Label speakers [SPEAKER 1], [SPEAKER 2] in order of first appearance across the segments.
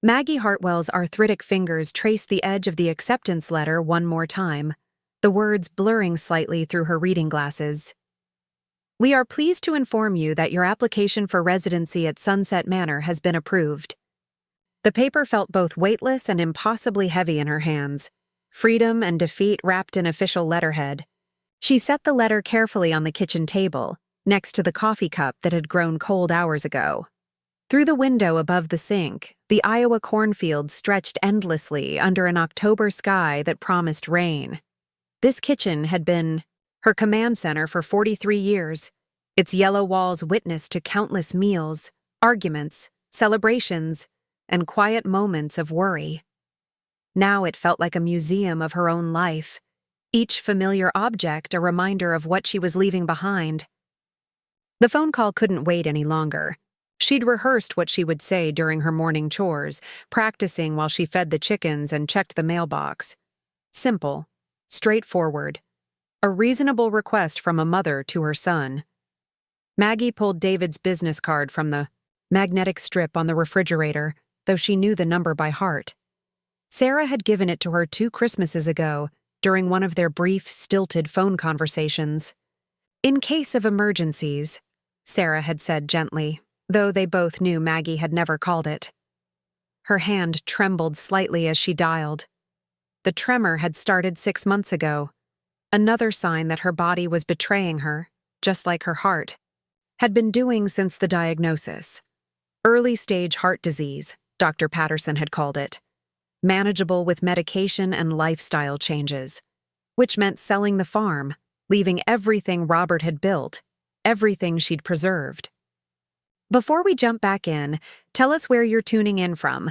[SPEAKER 1] Maggie Hartwell's arthritic fingers traced the edge of the acceptance letter one more time, the words blurring slightly through her reading glasses. We are pleased to inform you that your application for residency at Sunset Manor has been approved. The paper felt both weightless and impossibly heavy in her hands, freedom and defeat wrapped in official letterhead. She set the letter carefully on the kitchen table, next to the coffee cup that had grown cold hours ago. Through the window above the sink, the Iowa cornfields stretched endlessly under an October sky that promised rain. This kitchen had been her command center for 43 years, its yellow walls witness to countless meals, arguments, celebrations, and quiet moments of worry. Now it felt like a museum of her own life, each familiar object a reminder of what she was leaving behind. The phone call couldn't wait any longer. She'd rehearsed what she would say during her morning chores, practicing while she fed the chickens and checked the mailbox. Simple, straightforward, a reasonable request from a mother to her son. Maggie pulled David's business card from the magnetic strip on the refrigerator, though she knew the number by heart. Sarah had given it to her 2 Christmases ago, during one of their brief, stilted phone conversations. In case of emergencies, Sarah had said gently, though they both knew Maggie had never called it. Her hand trembled slightly as she dialed. The tremor had started 6 months ago, another sign that her body was betraying her, just like her heart had been doing since the diagnosis. Early-stage heart disease, Dr. Patterson had called it, manageable with medication and lifestyle changes, which meant selling the farm, leaving everything Robert had built, everything she'd preserved. Before we jump back in, tell us where you're tuning in from,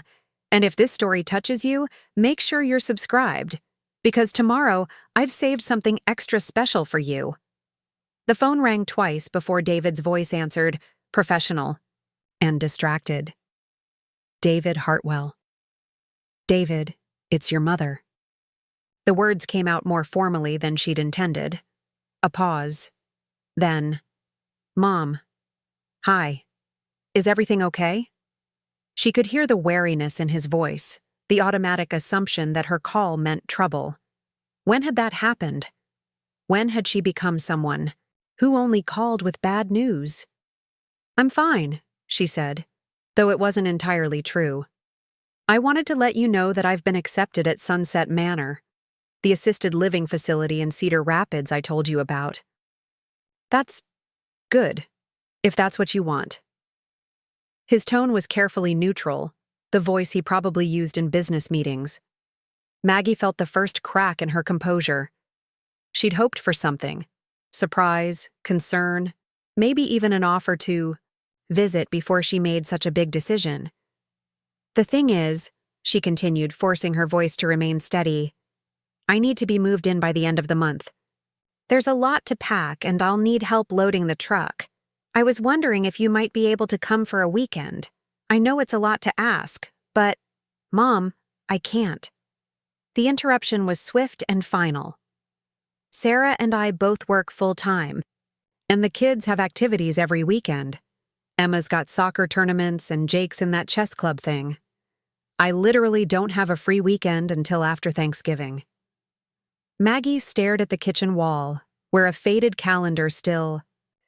[SPEAKER 1] and if this story touches you, make sure you're subscribed, because tomorrow I've saved something extra special for you. The phone rang twice before David's voice answered, professional and distracted. David Hartwell. David, it's your mother. The words came out more formally than she'd intended. A pause. Then, Mom. Hi. Is everything okay? She could hear the wariness in his voice, the automatic assumption that her call meant trouble. When had that happened? When had she become someone who only called with bad news? I'm fine, she said, though it wasn't entirely true. I wanted to let you know that I've been accepted at Sunset Manor, the assisted living facility in Cedar Rapids I told you about. That's good, if that's what you want. His tone was carefully neutral, the voice he probably used in business meetings. Maggie felt the first crack in her composure. She'd hoped for something. Surprise, concern, maybe even an offer to visit before she made such a big decision. The thing is, she continued, forcing her voice to remain steady, I need to be moved in by the end of the month. There's a lot to pack and I'll need help loading the truck. I was wondering if you might be able to come for a weekend. I know it's a lot to ask, but, Mom, I can't. The interruption was swift and final. Sarah and I both work full-time, and the kids have activities every weekend. Emma's got soccer tournaments and Jake's in that chess club thing. I literally don't have a free weekend until after Thanksgiving. Maggie stared at the kitchen wall, where a faded calendar still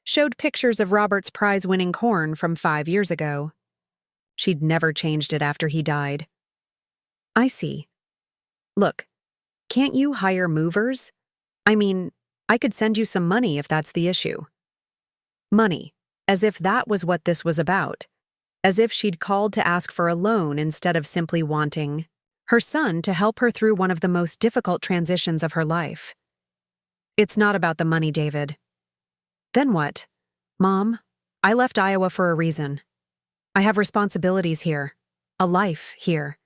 [SPEAKER 1] showed pictures of Robert's prize-winning corn from 5 years ago. She'd never changed it after he died. I see. Look, can't you hire movers? I mean, I could send you some money if that's the issue. Money, as if that was what this was about, as if she'd called to ask for a loan instead of simply wanting her son to help her through one of the most difficult transitions of her life. It's not about the money, David. Then what? Mom, I left Iowa for a reason. I have responsibilities here, a life here.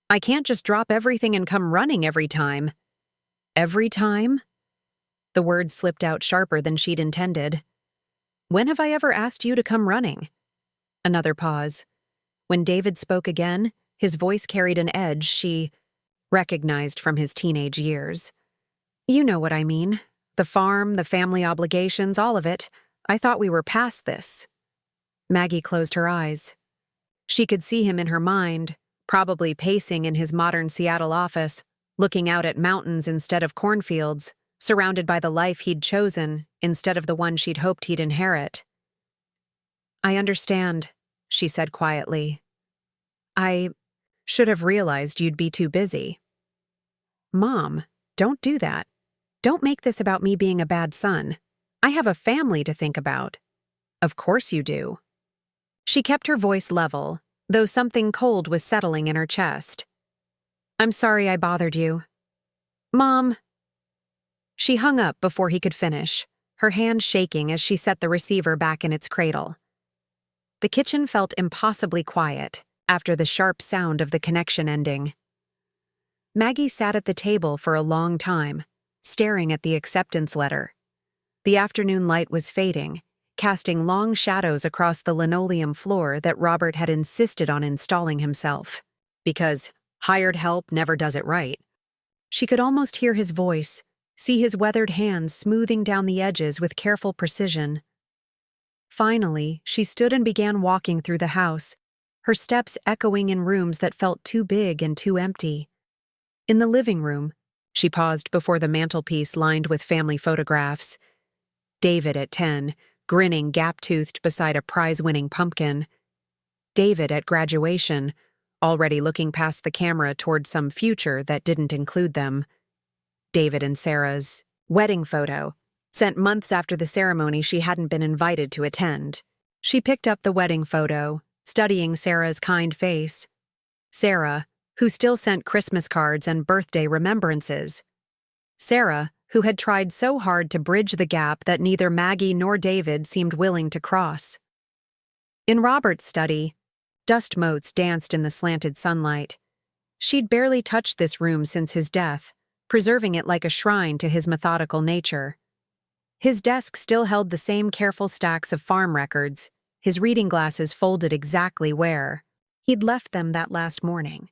[SPEAKER 1] I can't just drop everything and come running every time. Every time? The words slipped out sharper than she'd intended. When have I ever asked you to come running? Another pause. When David spoke again, his voice carried an edge she recognized from his teenage years. You know what I mean. The farm, the family obligations, all of it. I thought we were past this. Maggie closed her eyes. She could see him in her mind, probably pacing in his modern Seattle office, looking out at mountains instead of cornfields, surrounded by the life he'd chosen instead of the one she'd hoped he'd inherit. "I understand," she said quietly. "I should have realized you'd be too busy." "Mom, don't do that. Don't make this about me being a bad son. I have a family to think about." "Of course you do." She kept her voice level, though something cold was settling in her chest. "I'm sorry I bothered you." "Mom." She hung up before he could finish, her hand shaking as she set the receiver back in its cradle. The kitchen felt impossibly quiet after the sharp sound of the connection ending. Maggie sat at the table for a long time, staring at the acceptance letter. The afternoon light was fading, casting long shadows across the linoleum floor that Robert had insisted on installing himself. Because hired help never does it right. She could almost hear his voice, see his weathered hands smoothing down the edges with careful precision. Finally, she stood and began walking through the house, her steps echoing in rooms that felt too big and too empty. In the living room, she paused before the mantelpiece lined with family photographs. David at 10, grinning gap-toothed beside a prize-winning pumpkin. David at graduation, already looking past the camera toward some future that didn't include them. David and Sarah's wedding photo, sent months after the ceremony she hadn't been invited to attend. She picked up the wedding photo, studying Sarah's kind face. Sarah, who still sent Christmas cards and birthday remembrances. Sarah, who had tried so hard to bridge the gap that neither Maggie nor David seemed willing to cross. In Robert's study, dust motes danced in the slanted sunlight. She'd barely touched this room since his death, preserving it like a shrine to his methodical nature. His desk still held the same careful stacks of farm records, his reading glasses folded exactly where he'd left them that last morning.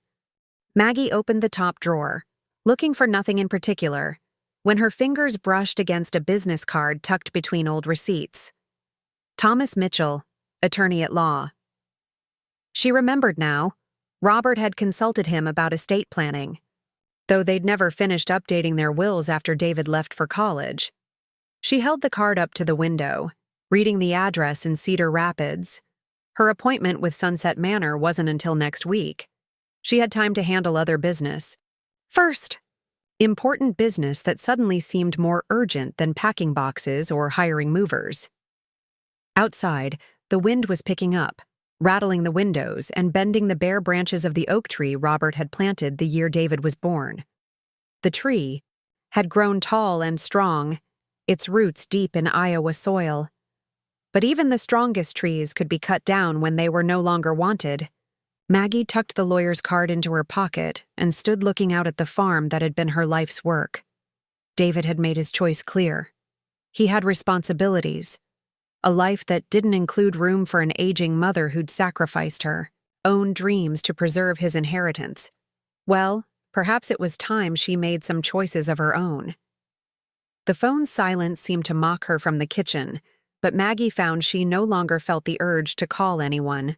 [SPEAKER 1] Maggie opened the top drawer, looking for nothing in particular, when her fingers brushed against a business card tucked between old receipts. Thomas Mitchell, attorney at law. She remembered now. Robert had consulted him about estate planning, though they'd never finished updating their wills after David left for college. She held the card up to the window, reading the address in Cedar Rapids. Her appointment with Sunset Manor wasn't until next week. She had time to handle other business. First, important business that suddenly seemed more urgent than packing boxes or hiring movers. Outside, the wind was picking up, rattling the windows and bending the bare branches of the oak tree Robert had planted the year David was born. The tree had grown tall and strong, its roots deep in Iowa soil. But even the strongest trees could be cut down when they were no longer wanted. Maggie tucked the lawyer's card into her pocket and stood looking out at the farm that had been her life's work. David had made his choice clear. He had responsibilities, a life that didn't include room for an aging mother who'd sacrificed her, own dreams to preserve his inheritance. Well, perhaps it was time she made some choices of her own. The phone's silence seemed to mock her from the kitchen, but Maggie found she no longer felt the urge to call anyone.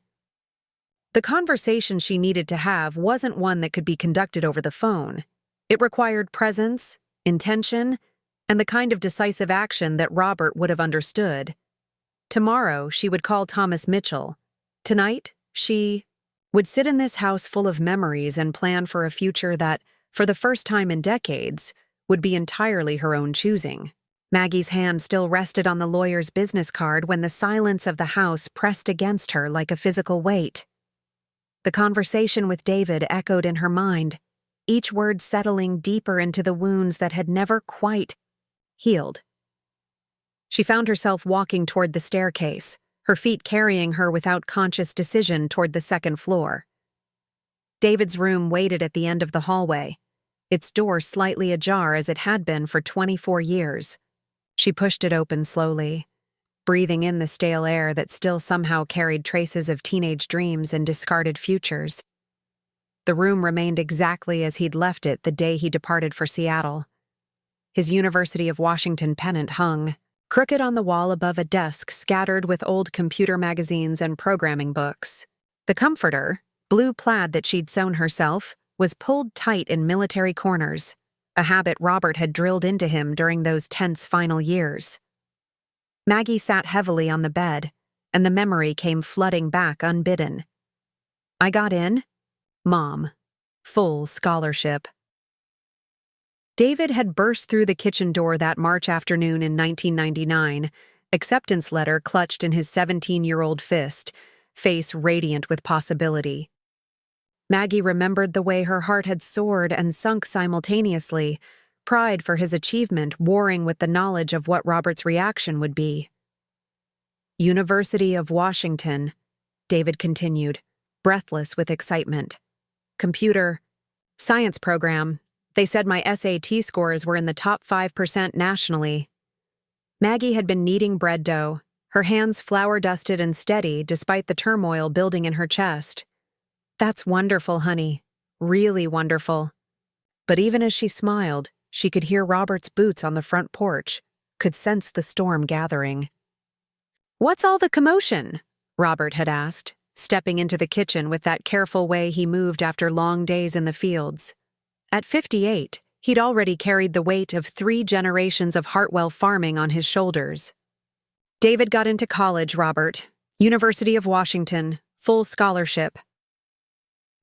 [SPEAKER 1] The conversation she needed to have wasn't one that could be conducted over the phone. It required presence, intention, and the kind of decisive action that Robert would have understood. Tomorrow, she would call Thomas Mitchell. Tonight, she would sit in this house full of memories and plan for a future that, for the first time in decades, would be entirely her own choosing. Maggie's hand still rested on the lawyer's business card when the silence of the house pressed against her like a physical weight. The conversation with David echoed in her mind, each word settling deeper into the wounds that had never quite healed. She found herself walking toward the staircase, her feet carrying her without conscious decision toward the second floor. David's room waited at the end of the hallway, its door slightly ajar as it had been for 24 years. She pushed it open slowly, breathing in the stale air that still somehow carried traces of teenage dreams and discarded futures. The room remained exactly as he'd left it the day he departed for Seattle. His University of Washington pennant hung, crooked on the wall above a desk scattered with old computer magazines and programming books. The comforter, Blue plaid that she'd sewn herself was pulled tight in military corners, a habit Robert had drilled into him during those tense final years. Maggie sat heavily on the bed, and the memory came flooding back unbidden. I got in. Mom. Full scholarship. David had burst through the kitchen door that March afternoon in 1999, acceptance letter clutched in his 17-year-old fist, face radiant with possibility. Maggie remembered the way her heart had soared and sunk simultaneously, pride for his achievement warring with the knowledge of what Robert's reaction would be. University of Washington, David continued, breathless with excitement. Computer science program. They said my SAT scores were in the top 5% nationally. Maggie had been kneading bread dough, her hands flour-dusted and steady despite the turmoil building in her chest. That's wonderful, honey. Really wonderful. But even as she smiled, she could hear Robert's boots on the front porch, could sense the storm gathering. What's all the commotion? Robert had asked, stepping into the kitchen with that careful way he moved after long days in the fields. At 58, he'd already carried the weight of 3 generations of Hartwell farming on his shoulders. David got into college, Robert. University of Washington, full scholarship.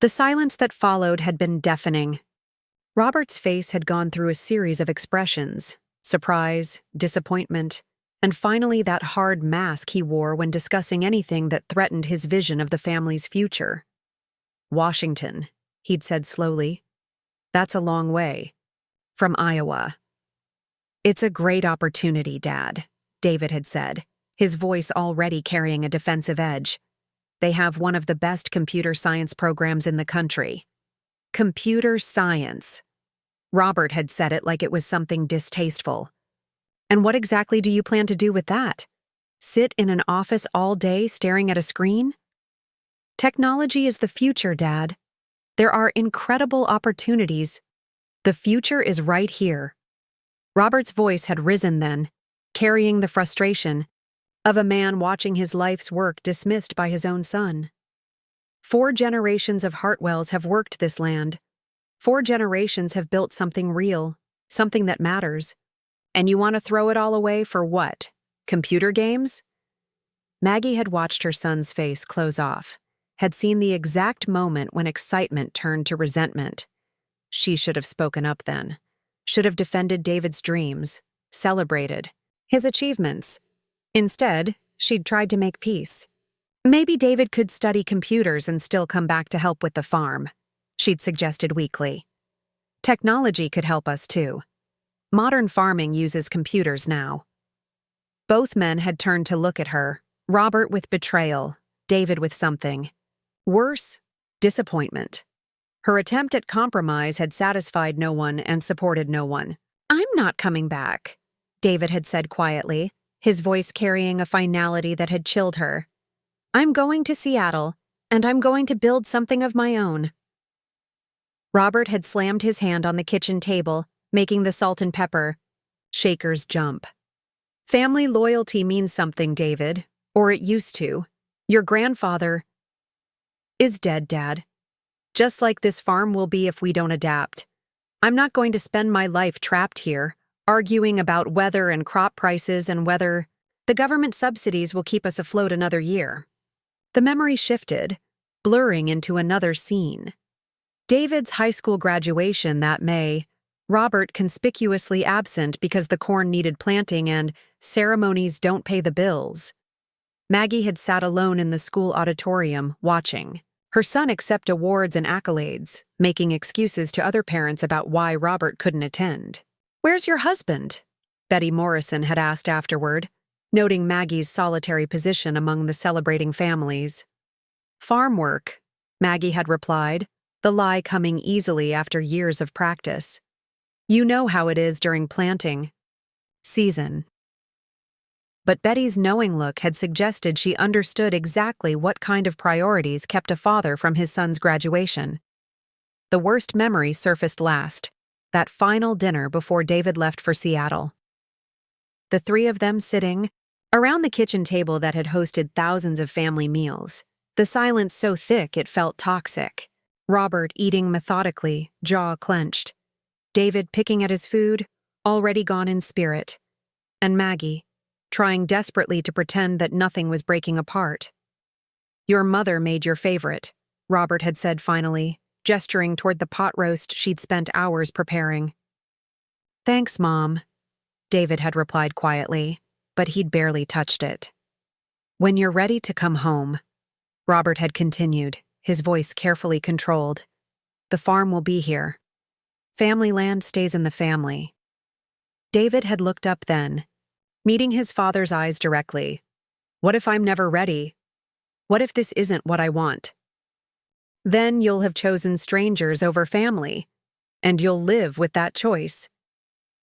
[SPEAKER 1] The silence that followed had been deafening. Robert's face had gone through a series of expressions: surprise, disappointment, and finally that hard mask he wore when discussing anything that threatened his vision of the family's future. Washington, he'd said slowly. That's a long way. From Iowa. It's a great opportunity, Dad, David had said, his voice already carrying a defensive edge. They have one of the best computer science programs in the country. Computer science. Robert had said it like it was something distasteful. And what exactly do you plan to do with that? Sit in an office all day staring at a screen? Technology is the future, Dad. There are incredible opportunities. The future is right here. Robert's voice had risen then, carrying the frustration of a man watching his life's work dismissed by his own son. 4 generations of Hartwells have worked this land. 4 generations have built something real, something that matters. And you want to throw it all away for what? Computer games? Maggie had watched her son's face close off, had seen the exact moment when excitement turned to resentment. She should have spoken up then, should have defended David's dreams, celebrated his achievements. Instead, she'd tried to make peace. Maybe David could study computers and still come back to help with the farm, she'd suggested weakly. Technology could help us too. Modern farming uses computers now. Both men had turned to look at her, Robert with betrayal, David with something. Worse, disappointment. Her attempt at compromise had satisfied no one and supported no one. I'm not coming back, David had said quietly, his voice carrying a finality that had chilled her. I'm going to Seattle, and I'm going to build something of my own. Robert had slammed his hand on the kitchen table, making the salt and pepper shakers jump. Family loyalty means something, David, or it used to. Your grandfather is dead, Dad. Just like this farm will be if we don't adapt. I'm not going to spend my life trapped here, arguing about weather and crop prices and whether the government subsidies will keep us afloat another year. The memory shifted, blurring into another scene. David's high school graduation that May, Robert conspicuously absent because the corn needed planting and ceremonies don't pay the bills. Maggie had sat alone in the school auditorium, watching. Her son accept awards and accolades, making excuses to other parents about why Robert couldn't attend. Where's your husband? Betty Morrison had asked afterward, noting Maggie's solitary position among the celebrating families. Farm work, Maggie had replied, the lie coming easily after years of practice. You know how it is during planting season. But Betty's knowing look had suggested she understood exactly what kind of priorities kept a father from his son's graduation. The worst memory surfaced last, that final dinner before David left for Seattle. The 3 of them sitting around the kitchen table that had hosted thousands of family meals, the silence so thick it felt toxic. Robert eating methodically, jaw clenched. David picking at his food, already gone in spirit. And Maggie, trying desperately to pretend that nothing was breaking apart. "Your mother made your favorite," Robert had said finally, gesturing toward the pot roast she'd spent hours preparing. "Thanks, Mom," David had replied quietly, but he'd barely touched it. "When you're ready to come home," Robert had continued, his voice carefully controlled, "the farm will be here. Family land stays in the family." David had looked up then, meeting his father's eyes directly. "What if I'm never ready? What if this isn't what I want? Then you'll have chosen strangers over family, and you'll live with that choice."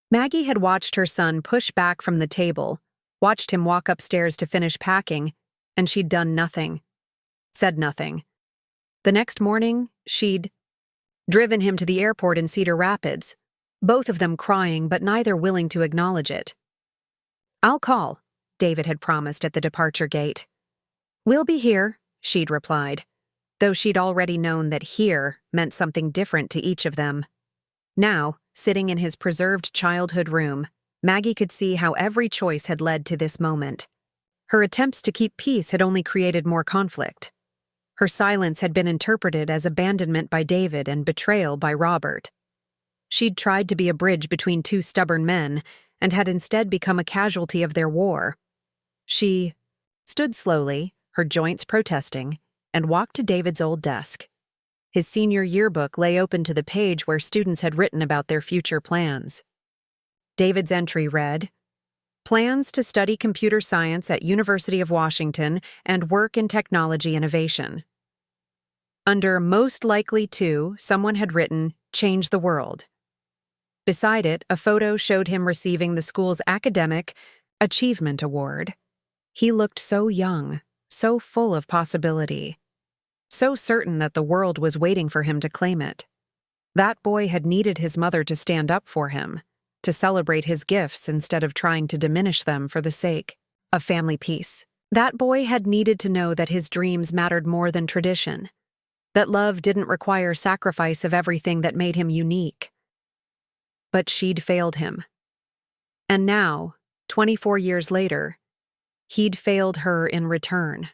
[SPEAKER 1] Maggie had watched her son push back from the table, watched him walk upstairs to finish packing, and she'd done nothing. Said nothing. The next morning, she'd driven him to the airport in Cedar Rapids, both of them crying but neither willing to acknowledge it. "I'll call," David had promised at the departure gate. "We'll be here," she'd replied, though she'd already known that here meant something different to each of them. Now, sitting in his preserved childhood room, Maggie could see how every choice had led to this moment. Her attempts to keep peace had only created more conflict. Her silence had been interpreted as abandonment by David and betrayal by Robert. She'd tried to be a bridge between two stubborn men and had instead become a casualty of their war. She stood slowly, her joints protesting, and walked to David's old desk. His senior yearbook lay open to the page where students had written about their future plans. David's entry read, "Plans to study computer science at University of Washington and work in technology innovation." Under most likely to, someone had written, "Change the world." Beside it, a photo showed him receiving the school's Academic Achievement Award. He looked so young, so full of possibility, so certain that the world was waiting for him to claim it. That boy had needed his mother to stand up for him, to celebrate his gifts instead of trying to diminish them for the sake of family peace. That boy had needed to know that his dreams mattered more than tradition, that love didn't require sacrifice of everything that made him unique. But she'd failed him. And now, 24 years later, he'd failed her in return.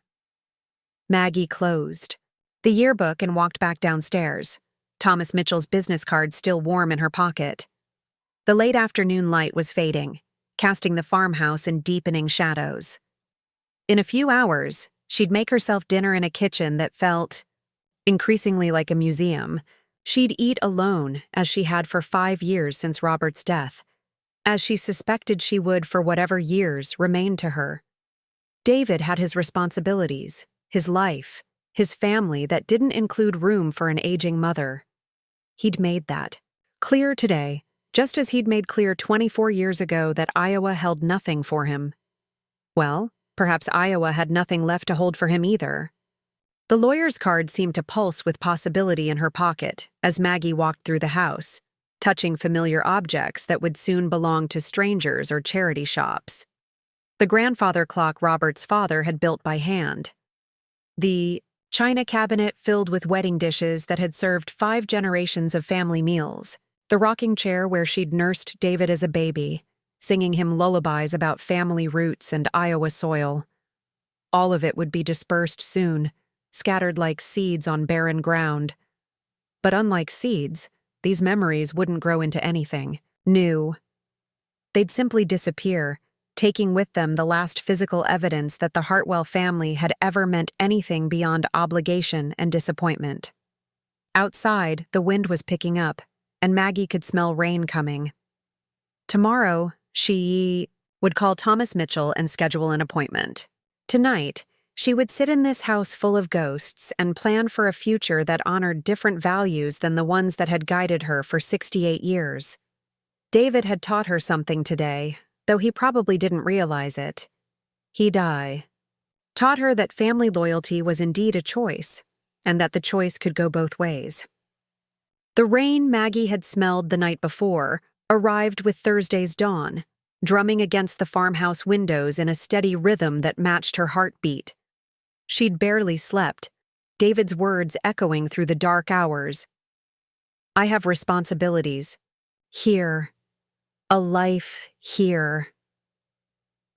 [SPEAKER 1] Maggie closed the yearbook and walked back downstairs, Thomas Mitchell's business card still warm in her pocket. The late afternoon light was fading, casting the farmhouse in deepening shadows. In a few hours, she'd make herself dinner in a kitchen that felt increasingly like a museum. She'd eat alone, as she had for 5 years since Robert's death, as she suspected she would for whatever years remained to her. David had his responsibilities, his life, his family that didn't include room for an aging mother. He'd made that clear today, just as he'd made clear 24 years ago that Iowa held nothing for him. Well, perhaps Iowa had nothing left to hold for him either. The lawyer's card seemed to pulse with possibility in her pocket as Maggie walked through the house, touching familiar objects that would soon belong to strangers or charity shops. The grandfather clock Robert's father had built by hand. The china cabinet filled with wedding dishes that had served 5 generations of family meals. The rocking chair where she'd nursed David as a baby, singing him lullabies about family roots and Iowa soil. All of it would be dispersed soon, scattered like seeds on barren ground. But unlike seeds, these memories wouldn't grow into anything new. They'd simply disappear, taking with them the last physical evidence that the Hartwell family had ever meant anything beyond obligation and disappointment. Outside, the wind was picking up, and Maggie could smell rain coming. Tomorrow, she would call Thomas Mitchell and schedule an appointment. Tonight, she would sit in this house full of ghosts and plan for a future that honored different values than the ones that had guided her for 68 years. David had taught her something today, though he probably didn't realize it. Taught her that family loyalty was indeed a choice, and that the choice could go both ways. The rain Maggie had smelled the night before arrived with Thursday's dawn, drumming against the farmhouse windows in a steady rhythm that matched her heartbeat. She'd barely slept, David's words echoing through the dark hours. I have responsibilities. Here. A life here.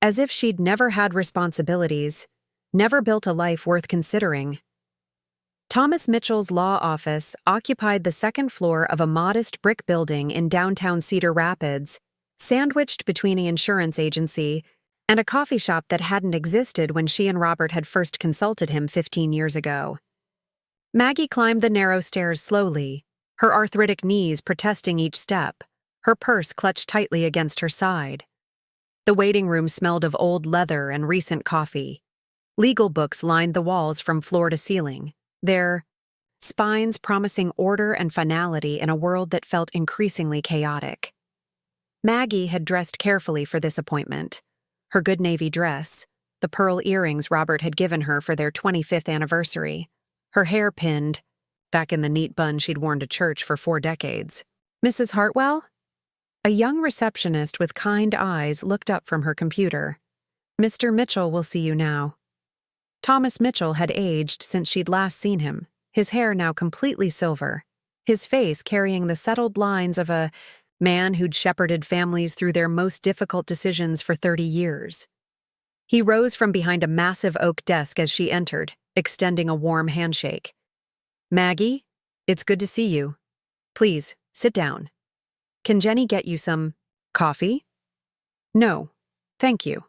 [SPEAKER 1] As if she'd never had responsibilities, never built a life worth considering. Thomas Mitchell's law office occupied the second floor of a modest brick building in downtown Cedar Rapids, sandwiched between an insurance agency and a coffee shop that hadn't existed when she and Robert had first consulted him 15 years ago. Maggie climbed the narrow stairs slowly, her arthritic knees protesting each step, her purse clutched tightly against her side. The waiting room smelled of old leather and recent coffee. Legal books lined the walls from floor to ceiling, their spines promising order and finality in a world that felt increasingly chaotic. Maggie had dressed carefully for this appointment. Her good navy dress, the pearl earrings Robert had given her for their 25th anniversary, her hair pinned, back in the neat bun she'd worn to church for 4 decades. Mrs. Hartwell? A young receptionist with kind eyes looked up from her computer. Mr. Mitchell will see you now. Thomas Mitchell had aged since she'd last seen him, his hair now completely silver, his face carrying the settled lines of a man who'd shepherded families through their most difficult decisions for 30 years. He rose from behind a massive oak desk as she entered, extending a warm handshake. Maggie, it's good to see you. Please, sit down. Can Jenny get you some coffee? No, thank you.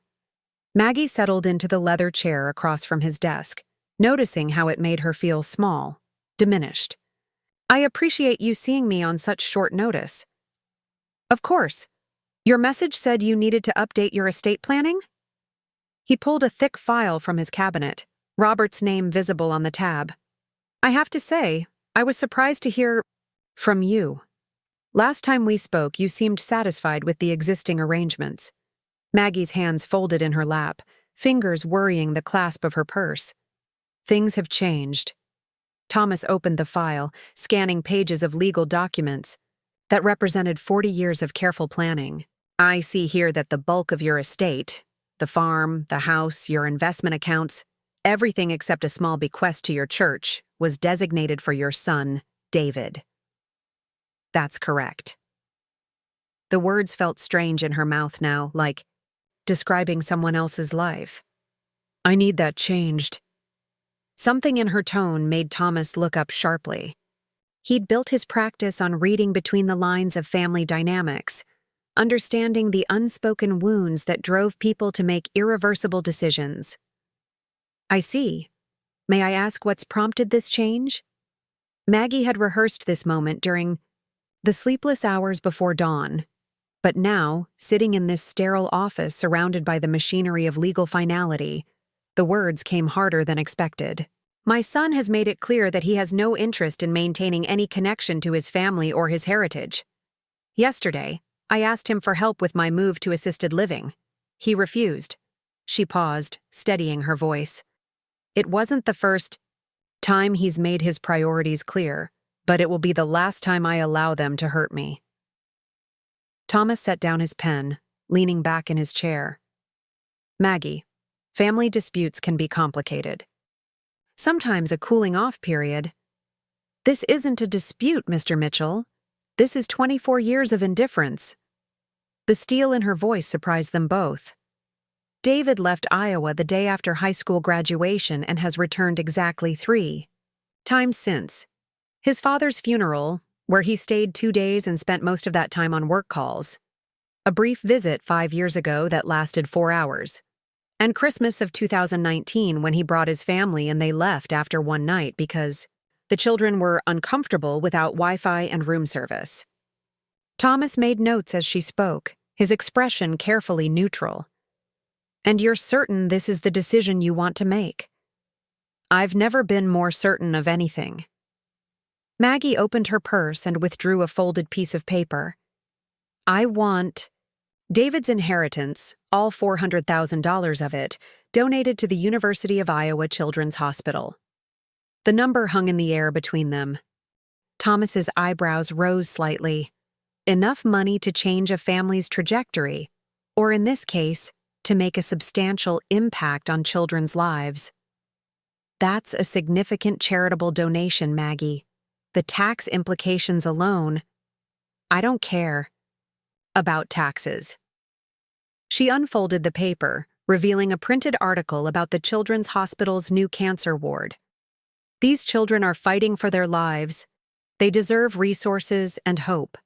[SPEAKER 1] Maggie settled into the leather chair across from his desk, noticing how it made her feel small, diminished. I appreciate you seeing me on such short notice. Of course. Your message said you needed to update your estate planning? He pulled a thick file from his cabinet, Robert's name visible on the tab. I have to say, I was surprised to hear from you. Last time we spoke, you seemed satisfied with the existing arrangements. Maggie's hands folded in her lap, fingers worrying the clasp of her purse. Things have changed. Thomas opened the file, scanning pages of legal documents that represented 40 years of careful planning. I see here that the bulk of your estate, the farm, the house, your investment accounts, everything except a small bequest to your church, was designated for your son, David. That's correct. The words felt strange in her mouth now, like describing someone else's life. I need that changed. Something in her tone made Thomas look up sharply. He'd built his practice on reading between the lines of family dynamics, understanding the unspoken wounds that drove people to make irreversible decisions. I see. May I ask what's prompted this change? Maggie had rehearsed this moment during the sleepless hours before dawn, but now, sitting in this sterile office surrounded by the machinery of legal finality, the words came harder than expected. My son has made it clear that he has no interest in maintaining any connection to his family or his heritage. Yesterday, I asked him for help with my move to assisted living. He refused. She paused, steadying her voice. It wasn't the first time he's made his priorities clear, but it will be the last time I allow them to hurt me. Thomas set down his pen, leaning back in his chair. Maggie, family disputes can be complicated. Sometimes a cooling-off period. This isn't a dispute, Mr. Mitchell. This is 24 years of indifference. The steel in her voice surprised them both. David left Iowa the day after high school graduation and has returned exactly 3 times since. His father's funeral, where he stayed 2 days and spent most of that time on work calls. A brief visit 5 years ago that lasted 4 hours. And Christmas of 2019 when he brought his family and they left after one night because the children were uncomfortable without Wi-Fi and room service. Thomas made notes as she spoke, his expression carefully neutral. And you're certain this is the decision you want to make? I've never been more certain of anything. Maggie opened her purse and withdrew a folded piece of paper. I want David's inheritance, all $400,000 of it, donated to the University of Iowa Children's Hospital. The number hung in the air between them. Thomas's eyebrows rose slightly. Enough money to change a family's trajectory, or in this case, to make a substantial impact on children's lives. That's a significant charitable donation, Maggie. The tax implications alone. I don't care about taxes. She unfolded the paper, revealing a printed article about the Children's Hospital's new cancer ward. These children are fighting for their lives. They deserve resources and hope.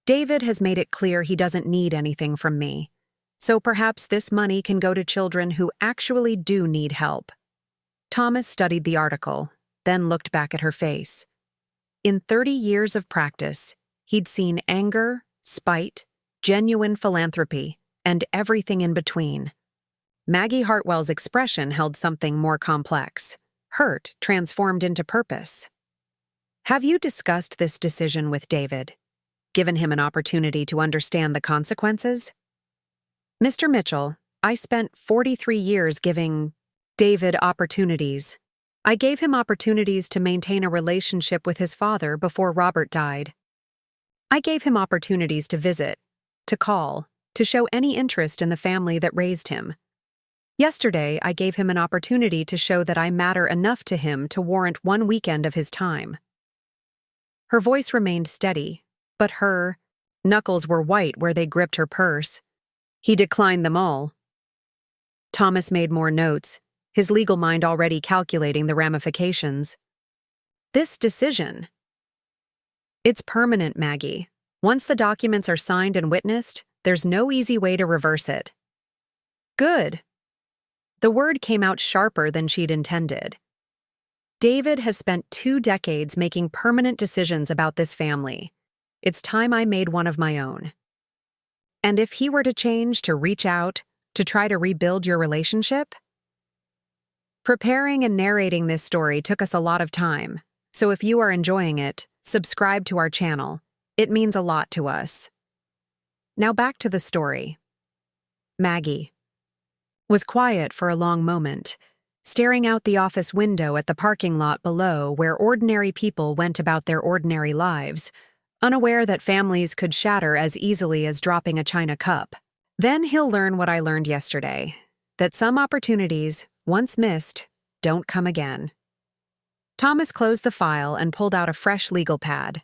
[SPEAKER 1] David has made it clear he doesn't need anything from me, so perhaps this money can go to children who actually do need help. Thomas studied the article, then looked back at her face. In 30 years of practice, he'd seen anger, spite, genuine philanthropy, and everything in between. Maggie Hartwell's expression held something more complex. Hurt transformed into purpose. Have you discussed this decision with David? Given him an opportunity to understand the consequences? Mr. Mitchell, I spent 43 years giving David opportunities. I gave him opportunities to maintain a relationship with his father before Robert died. I gave him opportunities to visit, to call, to show any interest in the family that raised him. Yesterday, I gave him an opportunity to show that I matter enough to him to warrant one weekend of his time. Her voice remained steady, but her knuckles were white where they gripped her purse. He declined them all. Thomas made more notes, his legal mind already calculating the ramifications. This decision. It's permanent, Maggie. Once the documents are signed and witnessed, there's no easy way to reverse it. Good. The word came out sharper than she'd intended. David has spent 2 decades making permanent decisions about this family. It's time I made one of my own. And if he were to change, to reach out, to try to rebuild your relationship? Preparing and narrating this story took us a lot of time, so if you are enjoying it, subscribe to our channel. It means a lot to us. Now back to the story. Maggie was quiet for a long moment, staring out the office window at the parking lot below where ordinary people went about their ordinary lives, unaware that families could shatter as easily as dropping a china cup. Then he'll learn what I learned yesterday, that some opportunities, once missed, don't come again. Thomas closed the file and pulled out a fresh legal pad.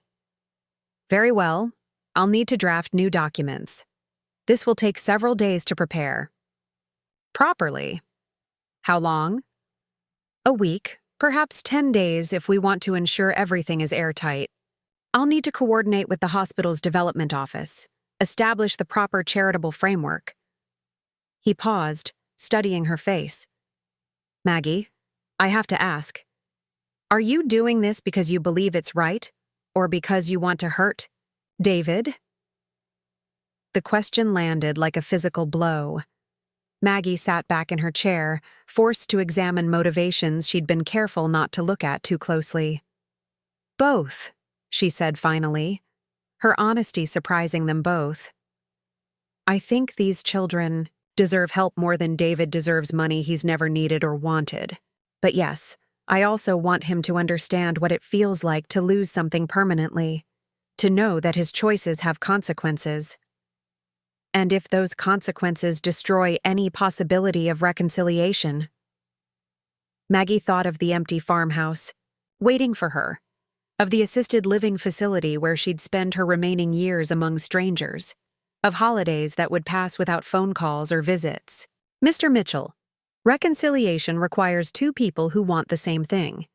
[SPEAKER 1] Very well, I'll need to draft new documents. This will take several days to prepare. Properly. How long? A week, perhaps 10 days if we want to ensure everything is airtight. I'll need to coordinate with the hospital's development office, establish the proper charitable framework. He paused, studying her face. Maggie, I have to ask, are you doing this because you believe it's right, or because you want to hurt David? The question landed like a physical blow. Maggie sat back in her chair, forced to examine motivations she'd been careful not to look at too closely. Both, she said finally, her honesty surprising them both. I think these children deserve help more than David deserves money he's never needed or wanted. But yes, I also want him to understand what it feels like to lose something permanently, to know that his choices have consequences. And if those consequences destroy any possibility of reconciliation. Maggie thought of the empty farmhouse, waiting for her, of the assisted living facility where she'd spend her remaining years among strangers, of holidays that would pass without phone calls or visits. Mr. Mitchell, reconciliation requires 2 people who want the same thing.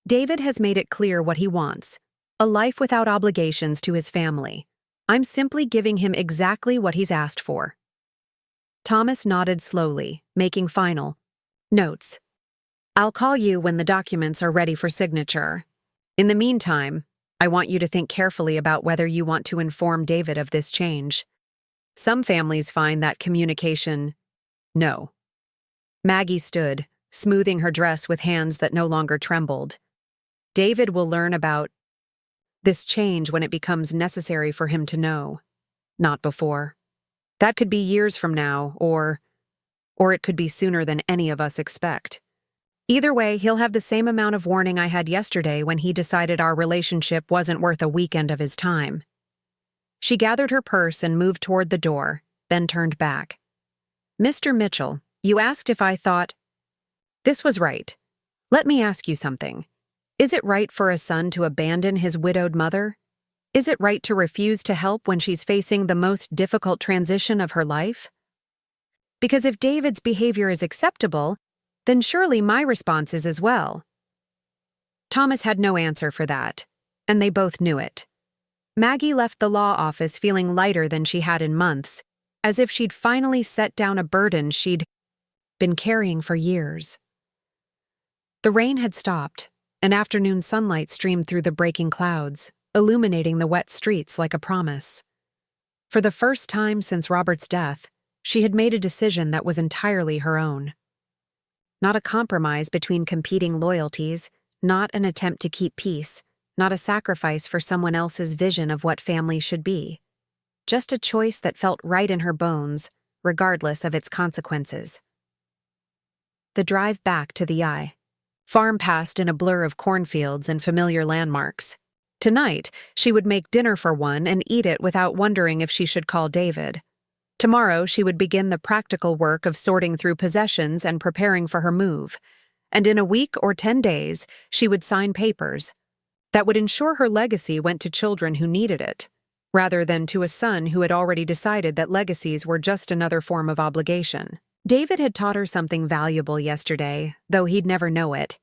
[SPEAKER 1] David has made it clear what he wants, a life without obligations to his family. I'm simply giving him exactly what he's asked for. Thomas nodded slowly, making final notes. I'll call you when the documents are ready for signature. In the meantime, I want you to think carefully about whether you want to inform David of this change. Some families find that communication. No. Maggie stood, smoothing her dress with hands that no longer trembled. David will learn about this change when it becomes necessary for him to know, not before. That could be years from now, or it could be sooner than any of us expect. Either way, he'll have the same amount of warning I had yesterday when he decided our relationship wasn't worth a weekend of his time. She gathered her purse and moved toward the door, then turned back. Mr. Mitchell, you asked if I thought this was right. Let me ask you something. Is it right for a son to abandon his widowed mother? Is it right to refuse to help when she's facing the most difficult transition of her life? Because if David's behavior is acceptable, then surely my response is as well. Thomas had no answer for that, and they both knew it. Maggie left the law office feeling lighter than she had in months, as if she'd finally set down a burden she'd been carrying for years. The rain had stopped, and afternoon sunlight streamed through the breaking clouds, illuminating the wet streets like a promise. For the first time since Robert's death, she had made a decision that was entirely her own. Not a compromise between competing loyalties, not an attempt to keep peace, not a sacrifice for someone else's vision of what family should be. Just a choice that felt right in her bones, regardless of its consequences. The drive back to the eye. Farm passed in a blur of cornfields and familiar landmarks. Tonight, she would make dinner for one and eat it without wondering if she should call David. Tomorrow, she would begin the practical work of sorting through possessions and preparing for her move. And in a week or 10 days, she would sign papers that would ensure her legacy went to children who needed it, rather than to a son who had already decided that legacies were just another form of obligation. David had taught her something valuable yesterday, though he'd never know it.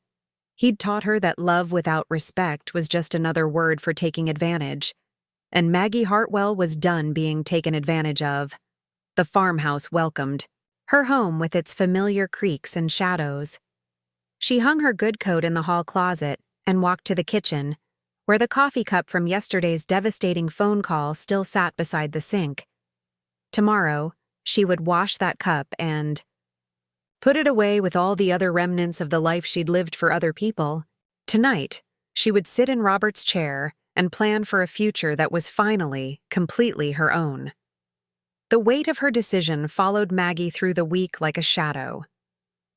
[SPEAKER 1] He'd taught her that love without respect was just another word for taking advantage, and Maggie Hartwell was done being taken advantage of. The farmhouse welcomed her home with its familiar creaks and shadows. She hung her good coat in the hall closet and walked to the kitchen, where the coffee cup from yesterday's devastating phone call still sat beside the sink. Tomorrow, she would wash that cup and put it away with all the other remnants of the life she'd lived for other people. Tonight, she would sit in Robert's chair and plan for a future that was finally, completely her own. The weight of her decision followed Maggie through the week like a shadow.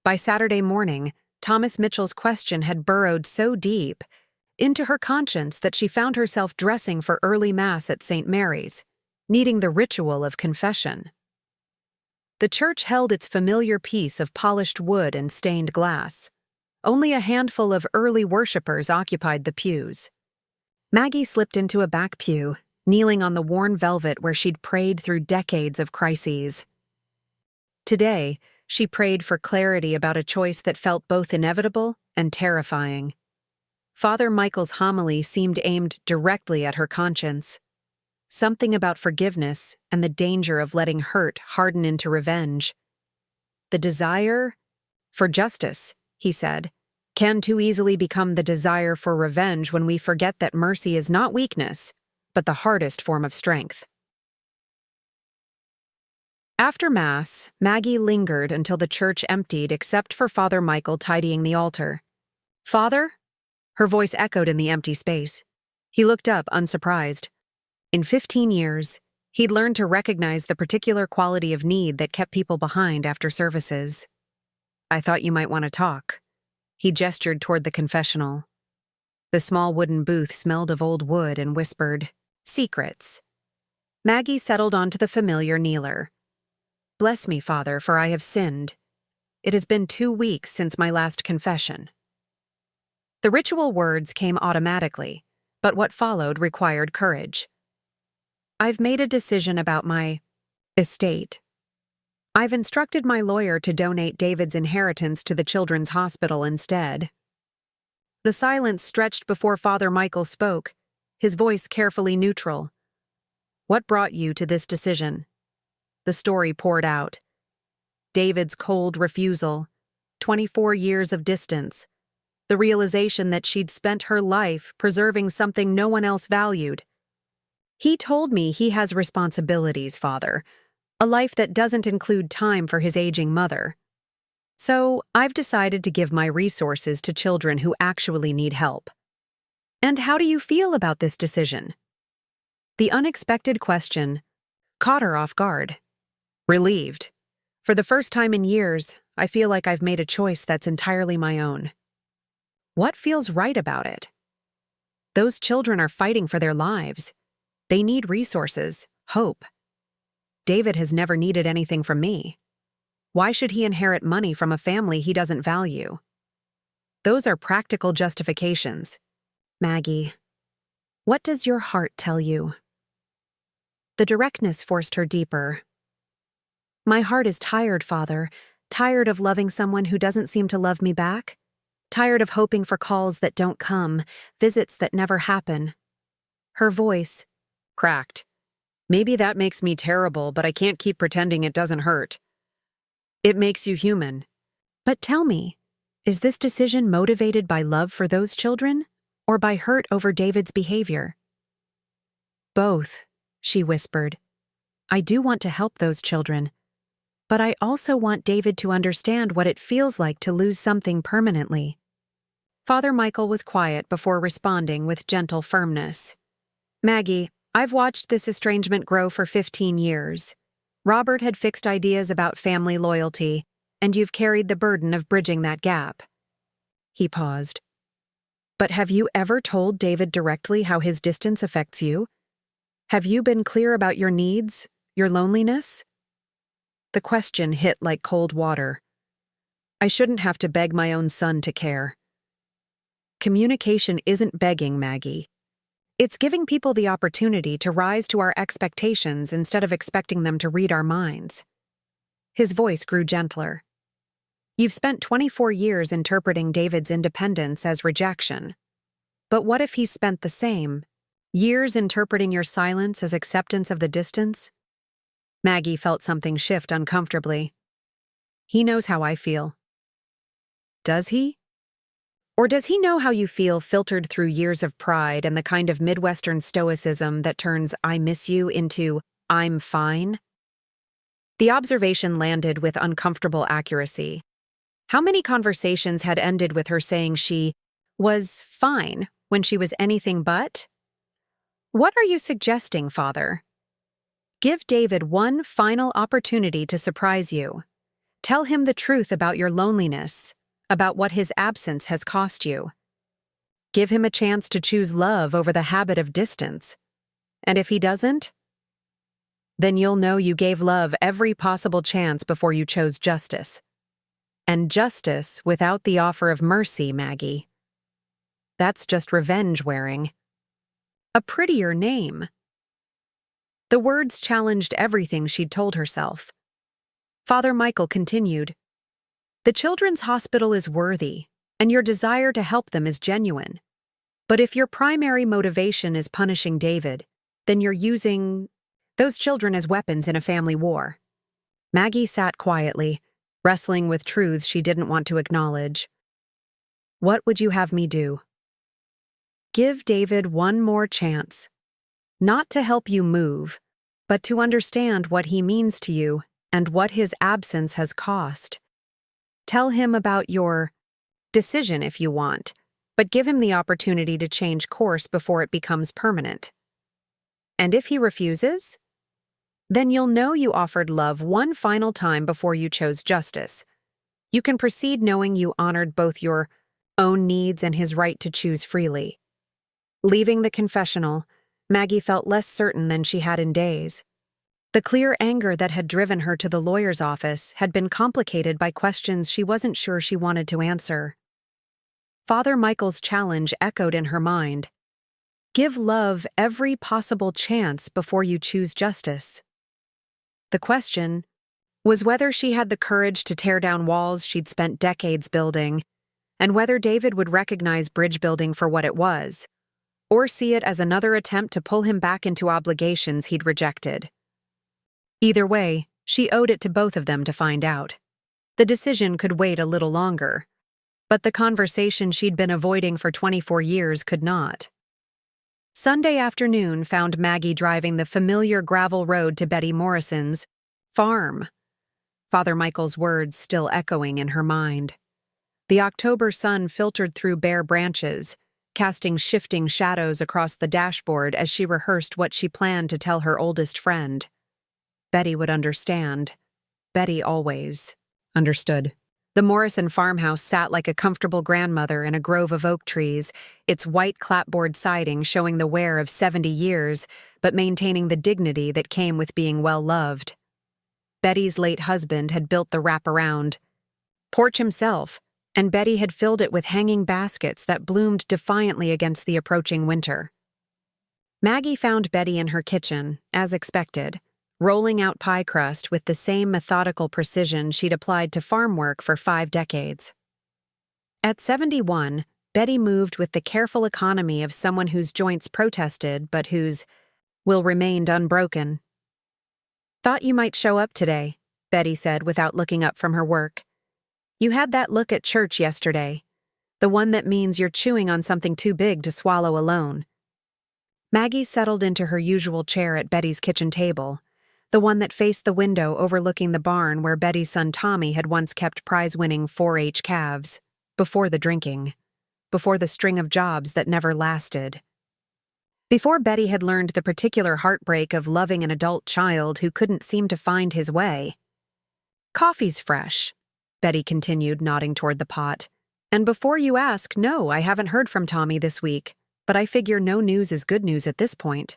[SPEAKER 1] By Saturday morning, Thomas Mitchell's question had burrowed so deep into her conscience that she found herself dressing for early Mass at St. Mary's, needing the ritual of confession. The church held its familiar piece of polished wood and stained glass. Only a handful of early worshippers occupied the pews. Maggie slipped into a back pew, kneeling on the worn velvet where she'd prayed through decades of crises. Today, she prayed for clarity about a choice that felt both inevitable and terrifying. Father Michael's homily seemed aimed directly at her conscience. Something about forgiveness and the danger of letting hurt harden into revenge. The desire for justice, he said, can too easily become the desire for revenge when we forget that mercy is not weakness, but the hardest form of strength. After Mass, Maggie lingered until the church emptied except for Father Michael tidying the altar. "Father?" Her voice echoed in the empty space. He looked up, unsurprised. In 15 years, he'd learned to recognize the particular quality of need that kept people behind after services. "I thought you might want to talk." He gestured toward the confessional. The small wooden booth smelled of old wood and whispered, "Secrets." Maggie settled onto the familiar kneeler. "Bless me, Father, for I have sinned. It has been 2 weeks since my last confession." The ritual words came automatically, but what followed required courage. "I've made a decision about my estate. I've instructed my lawyer to donate David's inheritance to the Children's Hospital instead." The silence stretched before Father Michael spoke, his voice carefully neutral. "What brought you to this decision?" The story poured out. David's cold refusal, 24 years of distance, the realization that she'd spent her life preserving something no one else valued. "He told me he has responsibilities, Father, a life that doesn't include time for his aging mother. So I've decided to give my resources to children who actually need help." "And how do you feel about this decision?" The unexpected question caught her off guard. "Relieved. For the first time in years, I feel like I've made a choice that's entirely my own." "What feels right about it?" "Those children are fighting for their lives. They need resources, hope. David has never needed anything from me. Why should he inherit money from a family he doesn't value?" Those are practical justifications. Maggie, what does your heart tell you? The directness forced her deeper. My heart is tired, Father. Tired of loving someone who doesn't seem to love me back. Tired of hoping for calls that don't come, visits that never happen. Her voice cracked. Maybe that makes me terrible, but I can't keep pretending it doesn't hurt. It makes you human. But tell me, is this decision motivated by love for those children, or by hurt over David's behavior? Both, she whispered. I do want to help those children, but I also want David to understand what it feels like to lose something permanently. Father Michael was quiet before responding with gentle firmness. Maggie, I've watched this estrangement grow for 15 years. Robert had fixed ideas about family loyalty, and you've carried the burden of bridging that gap. He paused. But have you ever told David directly how his distance affects you? Have you been clear about your needs, your loneliness? The question hit like cold water. I shouldn't have to beg my own son to care. Communication isn't begging, Maggie. It's giving people the opportunity to rise to our expectations instead of expecting them to read our minds. His voice grew gentler. You've spent 24 years interpreting David's independence as rejection. But what if he's spent the same? Years interpreting your silence as acceptance of the distance? Maggie felt something shift uncomfortably. He knows how I feel. Does he? Or does he know how you feel filtered through years of pride and the kind of Midwestern stoicism that turns I miss you into I'm fine? The observation landed with uncomfortable accuracy. How many conversations had ended with her saying she was fine when she was anything but? What are you suggesting, Father? Give David one final opportunity to surprise you. Tell him the truth about your loneliness, about what his absence has cost you. Give him a chance to choose love over the habit of distance. And if he doesn't, then you'll know you gave love every possible chance before you chose justice. And justice without the offer of mercy, Maggie. That's just revenge wearing. A prettier name. The words challenged everything she'd told herself. Father Michael continued, The children's hospital is worthy, and your desire to help them is genuine. But if your primary motivation is punishing David, then you're using those children as weapons in a family war. Maggie sat quietly, wrestling with truths she didn't want to acknowledge. What would you have me do? Give David one more chance. Not to help you move, but to understand what he means to you and what his absence has cost. Tell him about your decision if you want, but give him the opportunity to change course before it becomes permanent. And if he refuses, then you'll know you offered love one final time before you chose justice. You can proceed knowing you honored both your own needs and his right to choose freely. Leaving the confessional, Maggie felt less certain than she had in days. The clear anger that had driven her to the lawyer's office had been complicated by questions she wasn't sure she wanted to answer. Father Michael's challenge echoed in her mind. Give love every possible chance before you choose justice. The question was whether she had the courage to tear down walls she'd spent decades building, and whether David would recognize bridge building for what it was, or see it as another attempt to pull him back into obligations he'd rejected. Either way, she owed it to both of them to find out. The decision could wait a little longer, but the conversation she'd been avoiding for 24 years could not. Sunday afternoon found Maggie driving the familiar gravel road to Betty Morrison's farm, Father Michael's words still echoing in her mind. The October sun filtered through bare branches, casting shifting shadows across the dashboard as she rehearsed what she planned to tell her oldest friend. Betty would understand. Betty always understood. The Morrison farmhouse sat like a comfortable grandmother in a grove of oak trees, its white clapboard siding showing the wear of 70 years, but maintaining the dignity that came with being well-loved. Betty's late husband had built the wraparound porch himself, and Betty had filled it with hanging baskets that bloomed defiantly against the approaching winter. Maggie found Betty in her kitchen, as expected, rolling out pie crust with the same methodical precision she'd applied to farm work for 5 decades. At 71, Betty moved with the careful economy of someone whose joints protested but whose will remained unbroken. "Thought you might show up today," Betty said without looking up from her work. "You had that look at church yesterday, the one that means you're chewing on something too big to swallow alone." Maggie settled into her usual chair at Betty's kitchen table, the one that faced the window overlooking the barn where Betty's son Tommy had once kept prize-winning 4-H calves, before the drinking, before the string of jobs that never lasted. Before Betty had learned the particular heartbreak of loving an adult child who couldn't seem to find his way. "Coffee's fresh," Betty continued, nodding toward the pot. "And before you ask, no, I haven't heard from Tommy this week, but I figure no news is good news at this point."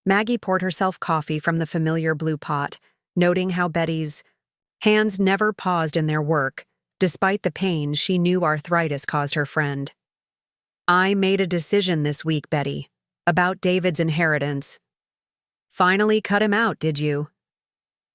[SPEAKER 1] Maggie poured herself coffee from the familiar blue pot, noting how Betty's hands never paused in their work, despite the pain she knew arthritis caused her friend. "I made a decision this week, Betty, about David's inheritance." "Finally cut him out, did you?"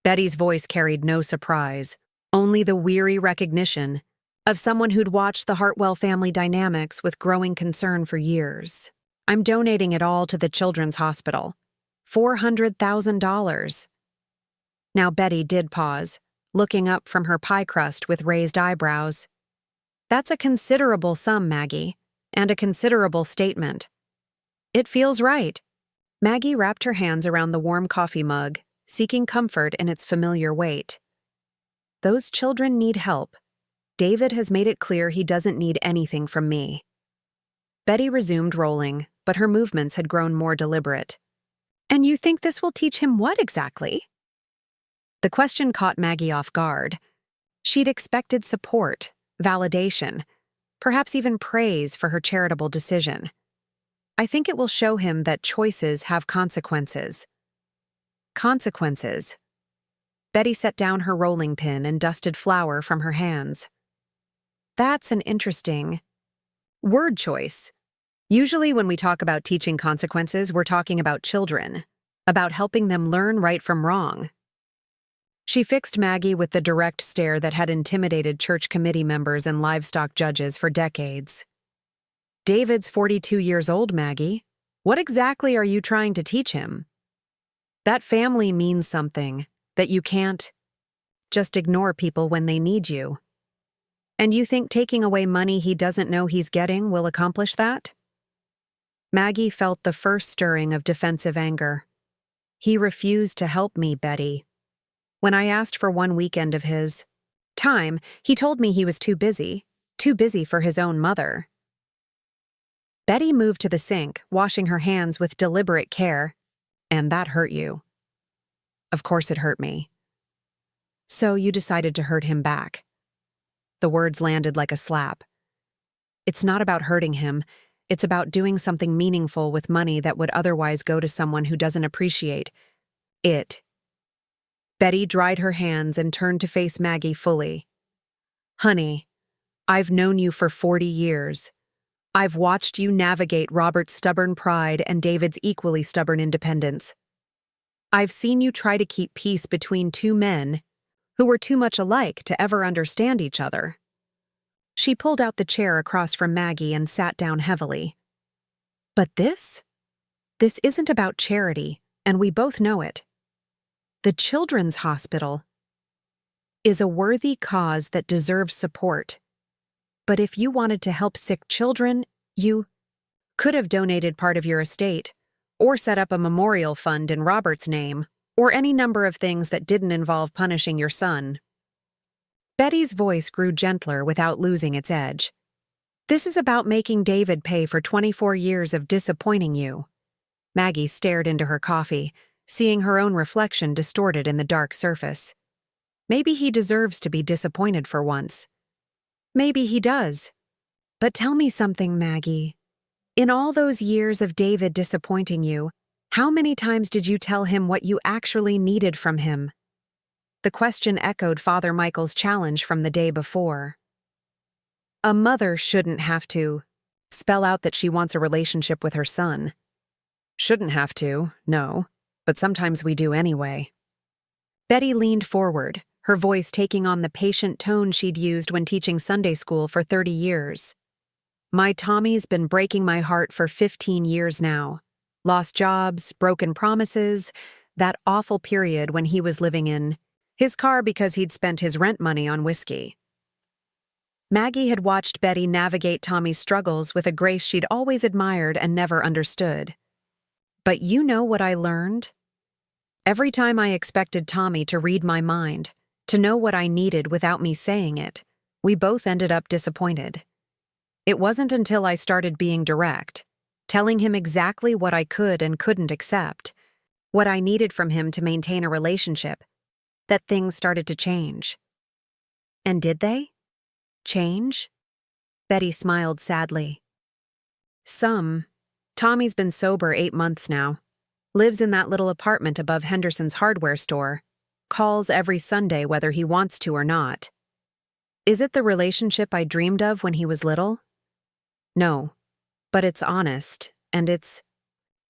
[SPEAKER 1] Betty's voice carried no surprise, only the weary recognition of someone who'd watched the Hartwell family dynamics with growing concern for years. "I'm donating it all to the Children's Hospital. $400,000. Now Betty did pause, looking up from her pie crust with raised eyebrows. "That's a considerable sum, Maggie, and a considerable statement." "It feels right." Maggie wrapped her hands around the warm coffee mug, seeking comfort in its familiar weight. "Those children need help. David has made it clear he doesn't need anything from me." Betty resumed rolling, but her movements had grown more deliberate. "And you think this will teach him what exactly?" The question caught Maggie off guard. She'd expected support, validation, perhaps even praise for her charitable decision. "I think it will show him that choices have consequences." Consequences. Betty set down her rolling pin and dusted flour from her hands. "That's an interesting word choice. Usually when we talk about teaching consequences, we're talking about children, about helping them learn right from wrong." She fixed Maggie with the direct stare that had intimidated church committee members and livestock judges for decades. "David's 42 years old, Maggie. What exactly are you trying to teach him? That family means something, that you can't just ignore people when they need you. And you think taking away money he doesn't know he's getting will accomplish that?" Maggie felt the first stirring of defensive anger. "He refused to help me, Betty. When I asked for one weekend of his time, he told me he was too busy for his own mother." Betty moved to the sink, washing her hands with deliberate care. "And that hurt you." "Of course it hurt me." "So you decided to hurt him back." The words landed like a slap. "It's not about hurting him. It's about doing something meaningful with money that would otherwise go to someone who doesn't appreciate it." Betty dried her hands and turned to face Maggie fully. "Honey, I've known you for 40 years. I've watched you navigate Robert's stubborn pride and David's equally stubborn independence. I've seen you try to keep peace between two men who were too much alike to ever understand each other." She pulled out the chair across from Maggie and sat down heavily. "But this isn't about charity, and we both know it. The Children's Hospital is a worthy cause that deserves support. But if you wanted to help sick children, you could have donated part of your estate, or set up a memorial fund in Robert's name, or any number of things that didn't involve punishing your son." Betty's voice grew gentler without losing its edge. "This is about making David pay for 24 years of disappointing you." Maggie stared into her coffee, seeing her own reflection distorted in the dark surface. Maybe he deserves to be disappointed for once. Maybe he does. But tell me something, Maggie. In all those years of David disappointing you, how many times did you tell him what you actually needed from him? The question echoed Father Michael's challenge from the day before. A mother shouldn't have to spell out that she wants a relationship with her son. Shouldn't have to, no, but sometimes we do anyway. Betty leaned forward, her voice taking on the patient tone she'd used when teaching Sunday school for 30 years. My Tommy's been breaking my heart for 15 years now. Lost jobs, broken promises, that awful period when he was living in his car because he'd spent his rent money on whiskey. Maggie had watched Betty navigate Tommy's struggles with a grace she'd always admired and never understood. But you know what I learned? Every time I expected Tommy to read my mind, to know what I needed without me saying it, we both ended up disappointed. It wasn't until I started being direct, telling him exactly what I could and couldn't accept, what I needed from him to maintain a relationship, that things started to change. And did they? Change? Betty smiled sadly. Some. Tommy's been sober 8 months now. Lives in that little apartment above Henderson's hardware store. Calls every Sunday whether he wants to or not. Is it the relationship I dreamed of when he was little? No. But it's honest, and it's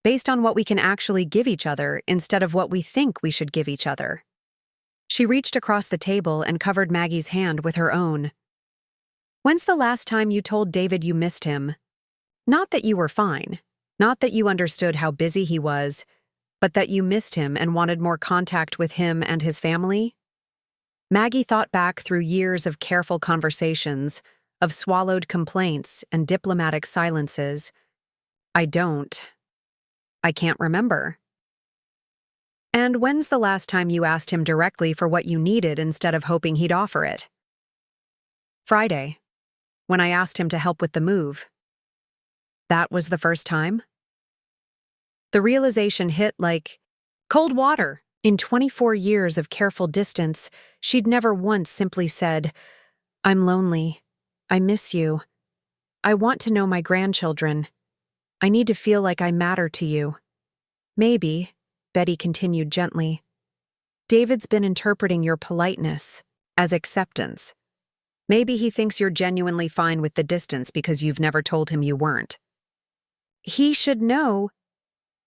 [SPEAKER 1] based on what we can actually give each other instead of what we think we should give each other. She reached across the table and covered Maggie's hand with her own. When's the last time you told David you missed him? Not that you were fine, not that you understood how busy he was, but that you missed him and wanted more contact with him and his family? Maggie thought back through years of careful conversations, of swallowed complaints and diplomatic silences. I can't remember. And when's the last time you asked him directly for what you needed instead of hoping he'd offer it? Friday, when I asked him to help with the move. That was the first time? The realization hit like cold water. In 24 years of careful distance, she'd never once simply said, "I'm lonely. I miss you. I want to know my grandchildren. I need to feel like I matter to you." Maybe, Betty continued gently, David's been interpreting your politeness as acceptance. Maybe he thinks you're genuinely fine with the distance because you've never told him you weren't. He should know.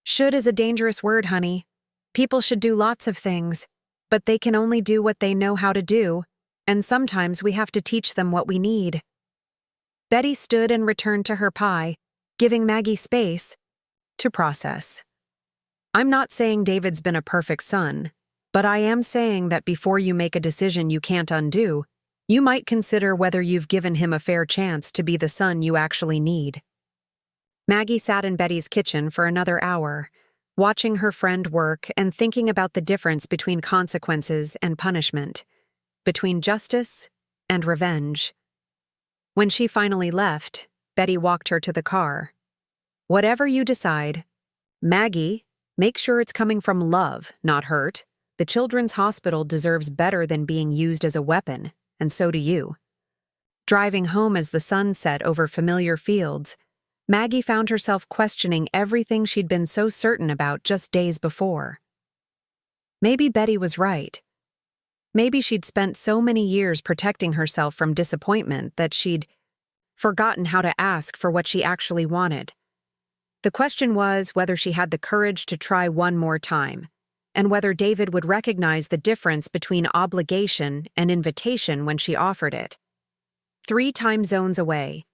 [SPEAKER 1] Should is a dangerous word, honey. People should do lots of things, but they can only do what they know how to do, and sometimes we have to teach them what we need. Betty stood and returned to her pie, giving Maggie space to process. I'm not saying David's been a perfect son, but I am saying that before you make a decision you can't undo, you might consider whether you've given him a fair chance to be the son you actually need. Maggie sat in Betty's kitchen for another hour, watching her friend work and thinking about the difference between consequences and punishment, between justice and revenge. When she finally left, Betty walked her to the car. Whatever you decide, Maggie, make sure it's coming from love, not hurt. The Children's Hospital deserves better than being used as a weapon, and so do you. Driving home as the sun set over familiar fields, Maggie found herself questioning everything she'd been so certain about just days before. Maybe Betty was right. Maybe she'd spent so many years protecting herself from disappointment that she'd forgotten how to ask for what she actually wanted. The question was whether she had the courage to try one more time, and whether David would recognize the difference between obligation and invitation when she offered it. 3 time zones away,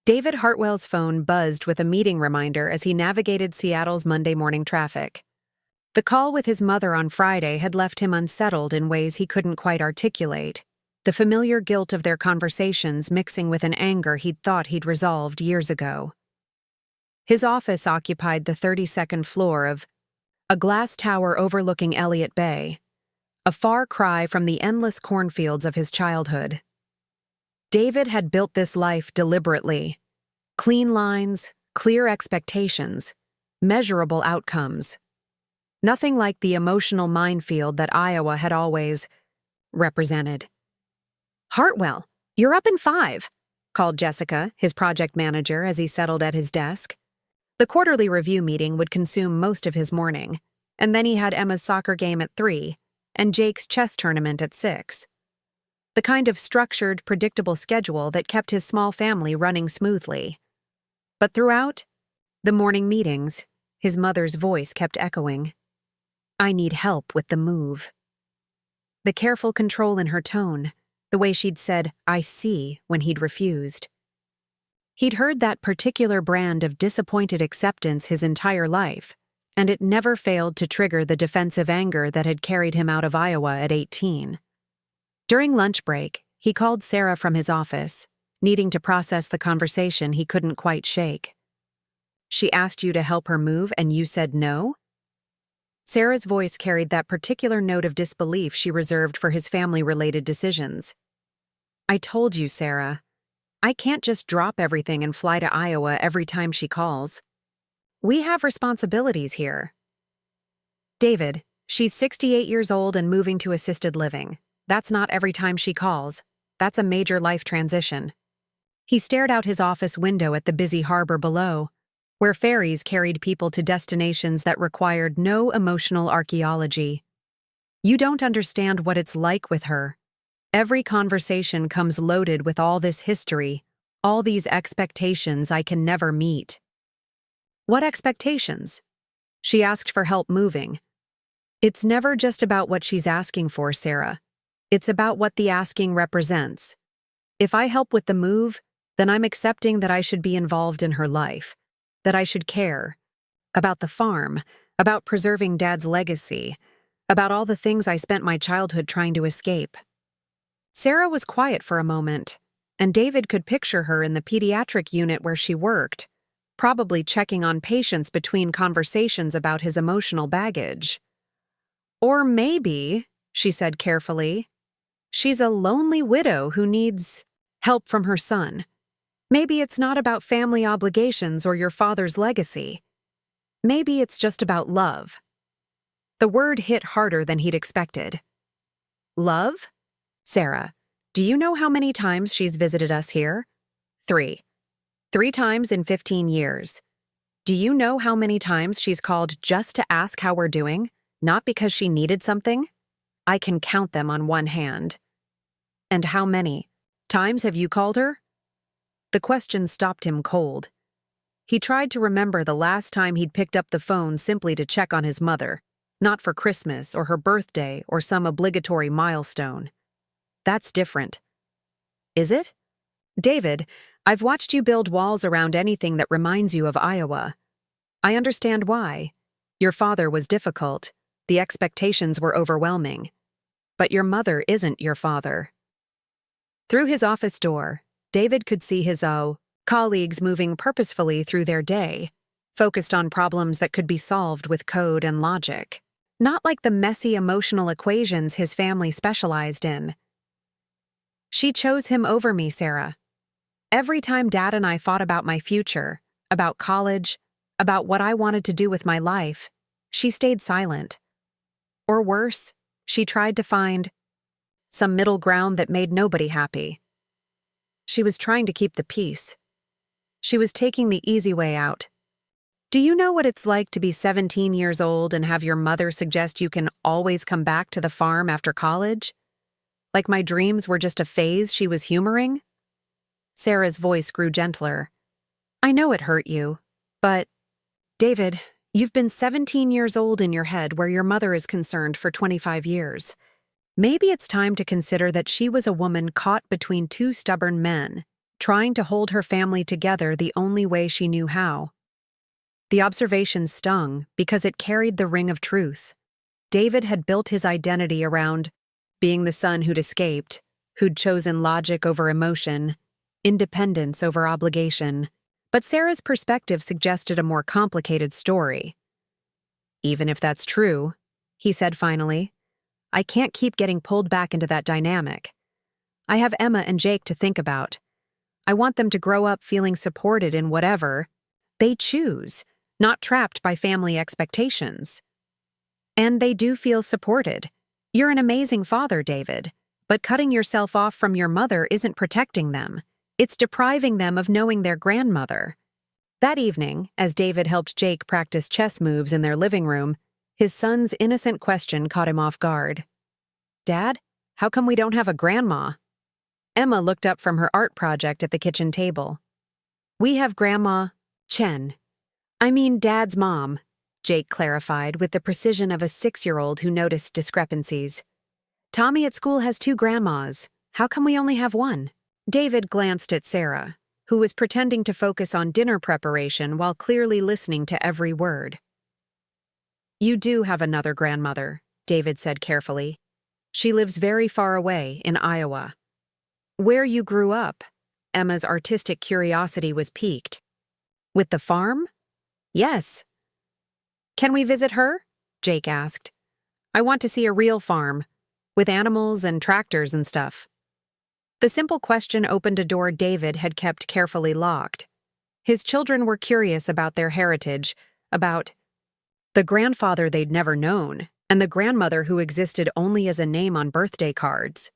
[SPEAKER 1] David Hartwell's phone buzzed with a meeting reminder as he navigated Seattle's Monday morning traffic. The call with his mother on Friday had left him unsettled in ways he couldn't quite articulate, the familiar guilt of their conversations mixing with an anger he'd thought he'd resolved years ago. His office occupied the 32nd floor of a glass tower overlooking Elliott Bay, a far cry from the endless cornfields of his childhood. David had built this life deliberately. Clean lines, clear expectations, measurable outcomes. Nothing like the emotional minefield that Iowa had always represented. "Hartwell, you're up in 5, called Jessica, his project manager, as he settled at his desk. The quarterly review meeting would consume most of his morning, and then he had Emma's soccer game at 3 and Jake's chess tournament at 6. the kind of structured, predictable schedule that kept his small family running smoothly. But throughout the morning meetings, his mother's voice kept echoing. "I need help with the move." The careful control in her tone, the way she'd said, "I see," when he'd refused. He'd heard that particular brand of disappointed acceptance his entire life, and it never failed to trigger the defensive anger that had carried him out of Iowa at 18. During lunch break, he called Sarah from his office, needing to process the conversation he couldn't quite shake. "She asked you to help her move and you said no?" Sarah's voice carried that particular note of disbelief she reserved for his family-related decisions. "I told you, Sarah. I can't just drop everything and fly to Iowa every time she calls. We have responsibilities here." "David, she's 68 years old and moving to assisted living. That's not every time she calls. That's a major life transition." He stared out his office window at the busy harbor below, where ferries carried people to destinations that required no emotional archaeology. "You don't understand what it's like with her. Every conversation comes loaded with all this history, all these expectations I can never meet." "What expectations?" "She asked for help moving." "It's never just about what she's asking for, Sarah. It's about what the asking represents. If I help with the move, then I'm accepting that I should be involved in her life, that I should care about the farm, about preserving Dad's legacy, about all the things I spent my childhood trying to escape." Sarah was quiet for a moment, and David could picture her in the pediatric unit where she worked, probably checking on patients between conversations about his emotional baggage. "Or maybe," she said carefully, "she's a lonely widow who needs help from her son. Maybe it's not about family obligations or your father's legacy. Maybe it's just about love." The word hit harder than he'd expected. "Love? Sarah, do you know how many times she's visited us here?" 3. 3 times in 15 years. "Do you know how many times she's called just to ask how we're doing, not because she needed something? I can count them on one hand." "And how many times have you called her?" The question stopped him cold. He tried to remember the last time he'd picked up the phone simply to check on his mother, not for Christmas or her birthday or some obligatory milestone. That's different. "Is it?" "David, I've watched you build walls around anything that reminds you of Iowa. I understand why. Your father was difficult. The expectations were overwhelming. But your mother isn't your father." Through his office door, David could see his colleagues moving purposefully through their day, focused on problems that could be solved with code and logic, not like the messy emotional equations his family specialized in. "She chose him over me, Sarah. Every time Dad and I fought about my future, about college, about what I wanted to do with my life, she stayed silent. Or worse, she tried to find some middle ground that made nobody happy. She was trying to keep the peace. She was taking the easy way out. Do you know what it's like to be 17 years old and have your mother suggest you can always come back to the farm after college? Like my dreams were just a phase she was humoring?" Sarah's voice grew gentler. "I know it hurt you, but, David, you've been 17 years old in your head where your mother is concerned for 25 years. Maybe it's time to consider that she was a woman caught between 2 stubborn men, trying to hold her family together the only way she knew how." The observation stung because it carried the ring of truth. David had built his identity around being the son who'd escaped, who'd chosen logic over emotion, independence over obligation. But Sarah's perspective suggested a more complicated story. "Even if that's true," he said finally, "I can't keep getting pulled back into that dynamic. I have Emma and Jake to think about. I want them to grow up feeling supported in whatever they choose, not trapped by family expectations. And they do feel supported. You're an amazing father, David, but cutting yourself off from your mother isn't protecting them. It's depriving them of knowing their grandmother." That evening, as David helped Jake practice chess moves in their living room, his son's innocent question caught him off guard. "Dad, how come we don't have a grandma?" Emma looked up from her art project at the kitchen table. We have Grandma Chen. I mean Dad's mom, Jake clarified with the precision of a 6-year-old who noticed discrepancies. Tommy at school has 2 grandmas. How come we only have one? David glanced at Sarah, who was pretending to focus on dinner preparation while clearly listening to every word. You do have another grandmother, David said carefully. She lives very far away, in Iowa. Where you grew up? Emma's artistic curiosity was piqued. With the farm? Yes. Can we visit her? Jake asked. I want to see a real farm, with animals and tractors and stuff. The simple question opened a door David had kept carefully locked. His children were curious about their heritage, about the grandfather they'd never known, and the grandmother who existed only as a name on birthday cards.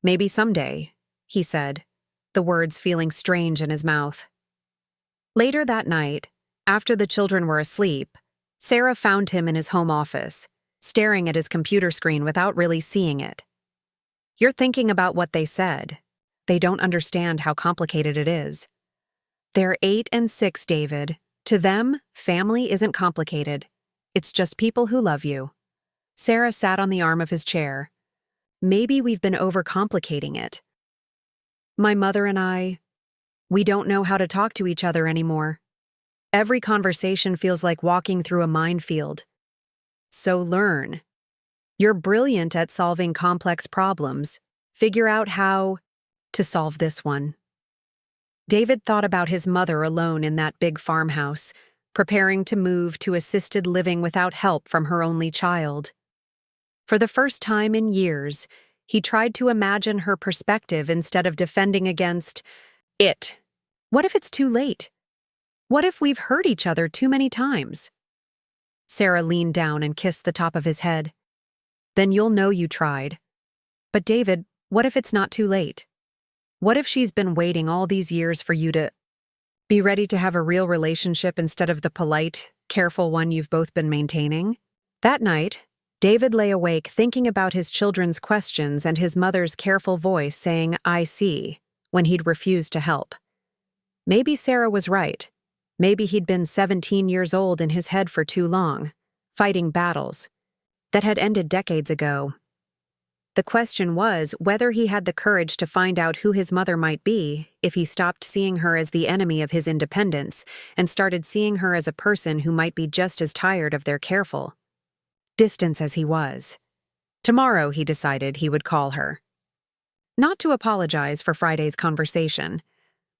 [SPEAKER 1] Maybe someday, he said, the words feeling strange in his mouth. Later that night, after the children were asleep, Sarah found him in his home office, staring at his computer screen without really seeing it. You're thinking about what they said. They don't understand how complicated it is. They're 8 and 6, David. To them, family isn't complicated. It's just people who love you. Sarah sat on the arm of his chair. Maybe we've been overcomplicating it. My mother and I, we don't know how to talk to each other anymore. Every conversation feels like walking through a minefield. So learn. You're brilliant at solving complex problems. Figure out how to solve this one. David thought about his mother alone in that big farmhouse, preparing to move to assisted living without help from her only child. For the first time in years, he tried to imagine her perspective instead of defending against it. What if it's too late? What if we've hurt each other too many times? Sarah leaned down and kissed the top of his head. Then you'll know you tried. But David, what if it's not too late? What if she's been waiting all these years for you to be ready to have a real relationship instead of the polite, careful one you've both been maintaining? That night, David lay awake thinking about his children's questions and his mother's careful voice saying, I see, when he'd refused to help. Maybe Sarah was right. Maybe he'd been 17 years old in his head for too long, fighting battles that had ended decades ago. The question was whether he had the courage to find out who his mother might be if he stopped seeing her as the enemy of his independence and started seeing her as a person who might be just as tired of their careful distance as he was. Tomorrow, he decided he would call her. Not to apologize for Friday's conversation,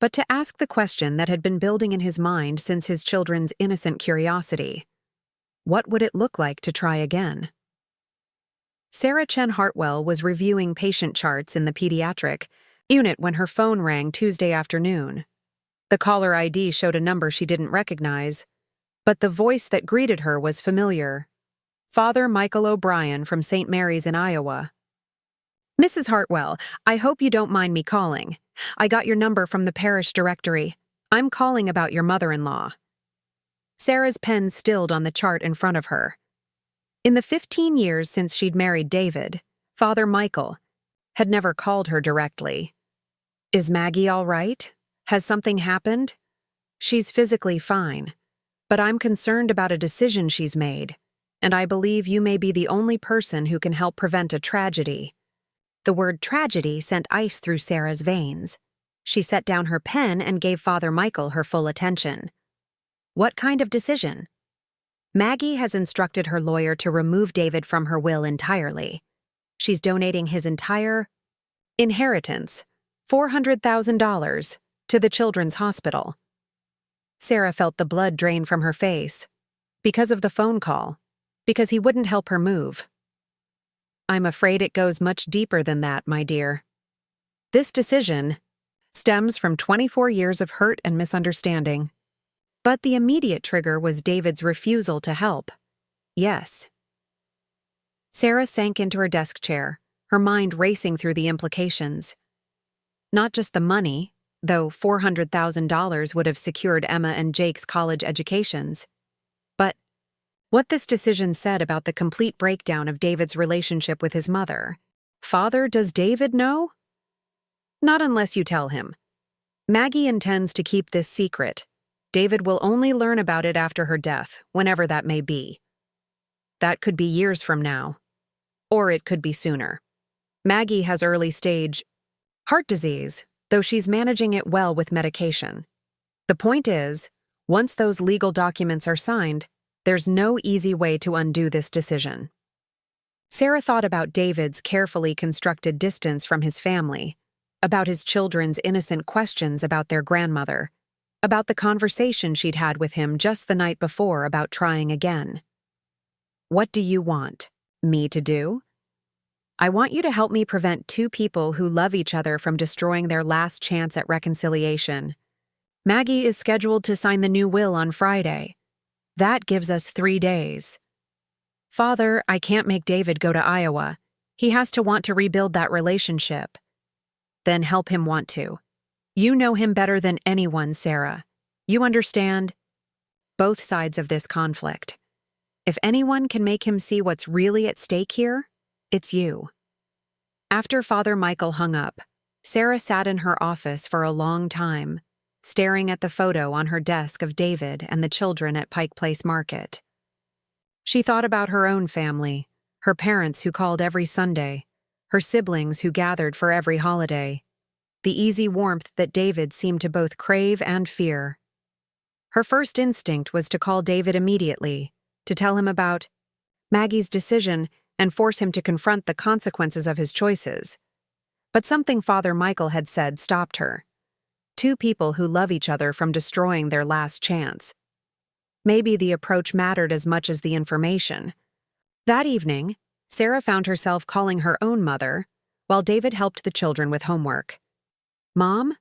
[SPEAKER 1] but to ask the question that had been building in his mind since his children's innocent curiosity. What would it look like to try again? Sarah Chen Hartwell was reviewing patient charts in the pediatric unit when her phone rang Tuesday afternoon. The caller ID showed a number she didn't recognize, but the voice that greeted her was familiar. Father Michael O'Brien from St. Mary's in Iowa. Mrs. Hartwell, I hope you don't mind me calling. I got your number from the parish directory. I'm calling about your mother-in-law. Sarah's pen stilled on the chart in front of her. In the 15 years since she'd married David, Father Michael had never called her directly. Is Maggie all right? Has something happened? She's physically fine, but I'm concerned about a decision she's made, and I believe you may be the only person who can help prevent a tragedy. The word tragedy sent ice through Sarah's veins. She set down her pen and gave Father Michael her full attention. What kind of decision? Maggie has instructed her lawyer to remove David from her will entirely. She's donating his entire inheritance, $400,000, to the Children's Hospital. Sarah felt the blood drain from her face. Because of the phone call. Because he wouldn't help her move. I'm afraid it goes much deeper than that, my dear. This decision stems from 24 years of hurt and misunderstanding. But the immediate trigger was David's refusal to help. Yes. Sarah sank into her desk chair, her mind racing through the implications. Not just the money, though $400,000 would have secured Emma and Jake's college educations, but what this decision said about the complete breakdown of David's relationship with his mother. Father, does David know? Not unless you tell him. Maggie intends to keep this secret. David will only learn about it after her death, whenever that may be. That could be years from now. Or it could be sooner. Maggie has early-stage heart disease, though she's managing it well with medication. The point is, once those legal documents are signed, there's no easy way to undo this decision. Sarah thought about David's carefully constructed distance from his family, about his children's innocent questions about their grandmother, about the conversation she'd had with him just the night before about trying again. What do you want me to do? I want you to help me prevent two people who love each other from destroying their last chance at reconciliation. Maggie is scheduled to sign the new will on Friday. That gives us 3 days. Father, I can't make David go to Iowa. He has to want to rebuild that relationship. Then help him want to. You know him better than anyone, Sarah. You understand both sides of this conflict. If anyone can make him see what's really at stake here, it's you. After Father Michael hung up, Sarah sat in her office for a long time, staring at the photo on her desk of David and the children at Pike Place Market. She thought about her own family, her parents who called every Sunday, her siblings who gathered for every holiday, the easy warmth that David seemed to both crave and fear. Her first instinct was to call David immediately, to tell him about Maggie's decision and force him to confront the consequences of his choices. But something Father Michael had said stopped her. Two people who love each other from destroying their last chance. Maybe the approach mattered as much as the information. That evening, Sarah found herself calling her own mother, while David helped the children with homework. Mom,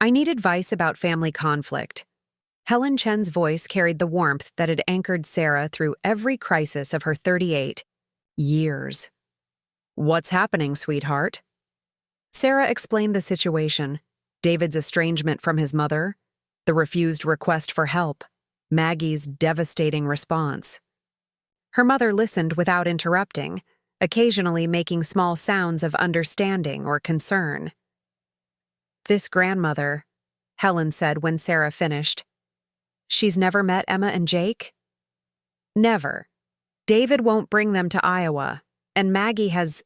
[SPEAKER 1] I need advice about family conflict. Helen Chen's voice carried the warmth that had anchored Sarah through every crisis of her 38 years. What's happening, sweetheart? Sarah explained the situation, David's estrangement from his mother, the refused request for help, Maggie's devastating response. Her mother listened without interrupting, occasionally making small sounds of understanding or concern. This grandmother, Helen said when Sarah finished. She's never met Emma and Jake? Never. David won't bring them to Iowa, and Maggie has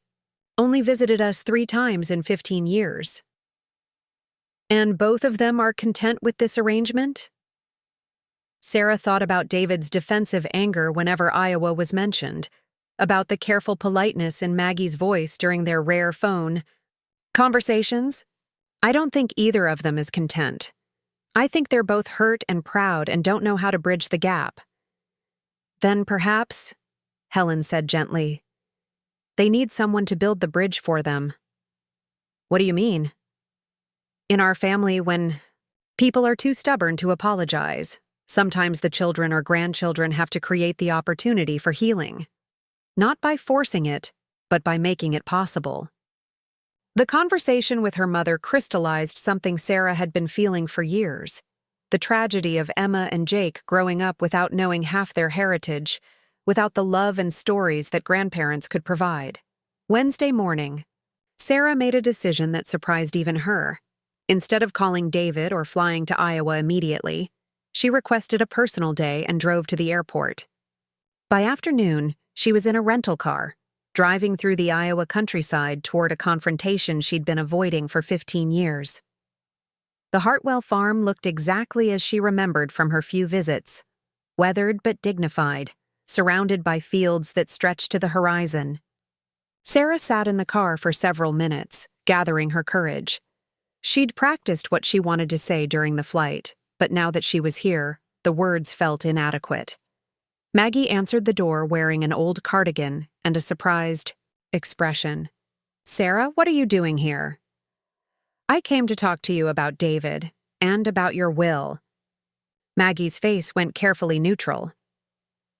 [SPEAKER 1] only visited us 3 times in 15 years. And both of them are content with this arrangement? Sarah thought about David's defensive anger whenever Iowa was mentioned, about the careful politeness in Maggie's voice during their rare phone conversations. I don't think either of them is content. I think they're both hurt and proud and don't know how to bridge the gap. Then perhaps, Helen said gently, they need someone to build the bridge for them. What do you mean? In our family, when people are too stubborn to apologize, sometimes the children or grandchildren have to create the opportunity for healing. Not by forcing it, but by making it possible. The conversation with her mother crystallized something Sarah had been feeling for years. The tragedy of Emma and Jake growing up without knowing half their heritage, without the love and stories that grandparents could provide. Wednesday morning, Sarah made a decision that surprised even her. Instead of calling David or flying to Iowa immediately, she requested a personal day and drove to the airport. By afternoon, she was in a rental car, driving through the Iowa countryside toward a confrontation she'd been avoiding for 15 years. The Hartwell farm looked exactly as she remembered from her few visits, weathered but dignified, surrounded by fields that stretched to the horizon. Sarah sat in the car for several minutes, gathering her courage. She'd practiced what she wanted to say during the flight, but now that she was here, the words felt inadequate. Maggie answered the door wearing an old cardigan and a surprised expression. Sarah, what are you doing here? I came to talk to you about David and about your will. Maggie's face went carefully neutral.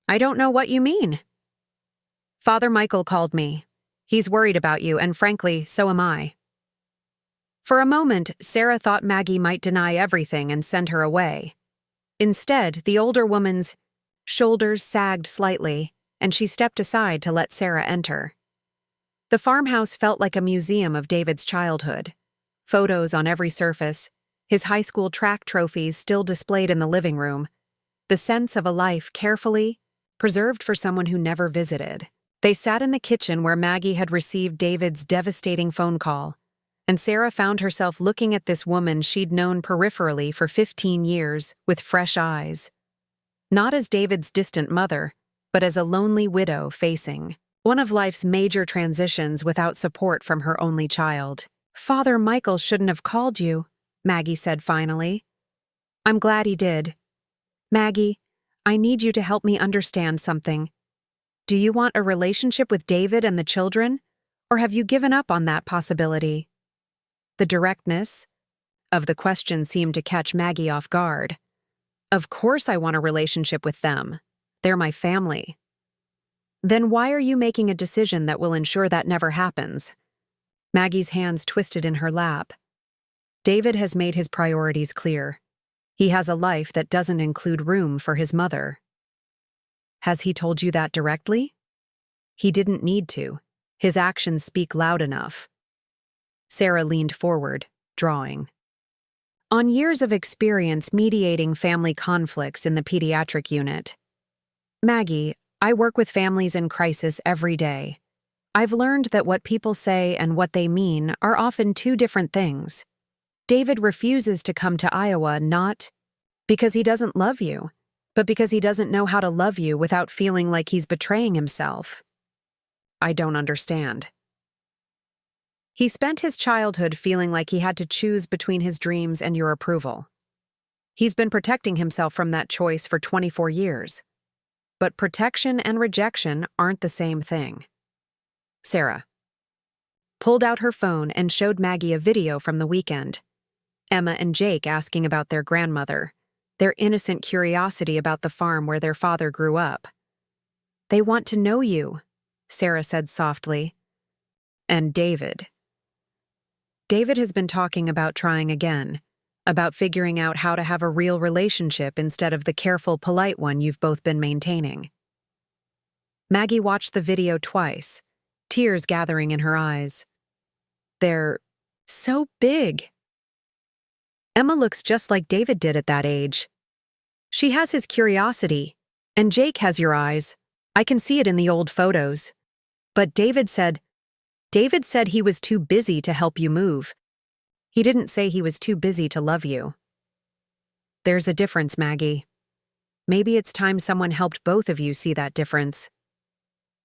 [SPEAKER 1] I don't know what you mean. Father Michael called me. He's worried about you, and frankly, so am I. For a moment, Sarah thought Maggie might deny everything and send her away. Instead, the older woman's shoulders sagged slightly, and she stepped aside to let Sarah enter. The farmhouse felt like a museum of David's childhood. photos on every surface, his high school track trophies still displayed in the living room, the sense of a life carefully preserved for someone who never visited. They sat in the kitchen where Maggie had received David's devastating phone call, and Sarah found herself looking at this woman she'd known peripherally for 15 years with fresh eyes. Not as David's distant mother, but as a lonely widow facing one of life's major transitions without support from her only child. "Father Michael shouldn't have called you," Maggie said finally. "I'm glad he did. Maggie, I need you to help me understand something. Do you want a relationship with David and the children, or have you given up on that possibility?" The directness of the question seemed to catch Maggie off guard. "Of course I want a relationship with them. They're my family." "Then why are you making a decision that will ensure that never happens?" Maggie's hands twisted in her lap. "David has made his priorities clear. He has a life that doesn't include room for his mother." "Has he told you that directly?" "He didn't need to. His actions speak loud enough." Sarah leaned forward, drawing on years of experience mediating family conflicts in the pediatric unit. "Maggie, I work with families in crisis every day. I've learned that what people say and what they mean are often two different things. David refuses to come to Iowa not because he doesn't love you, but because he doesn't know how to love you without feeling like he's betraying himself." "I don't understand." "He spent his childhood feeling like he had to choose between his dreams and your approval. He's been protecting himself from that choice for 24 years. But protection and rejection aren't the same thing." Sarah pulled out her phone and showed Maggie a video from the weekend. Emma and Jake asking about their grandmother, their innocent curiosity about the farm where their father grew up. "They want to know you," Sarah said softly. "And David. David has been talking about trying again, about figuring out how to have a real relationship instead of the careful, polite one you've both been maintaining." Maggie watched the video twice, tears gathering in her eyes. "They're so big. Emma looks just like David did at that age. She has his curiosity, and Jake has your eyes. I can see it in the old photos. But David said he was too busy to help you move. He didn't say he was too busy to love you." "There's a difference, Maggie. Maybe it's time someone helped both of you see that difference."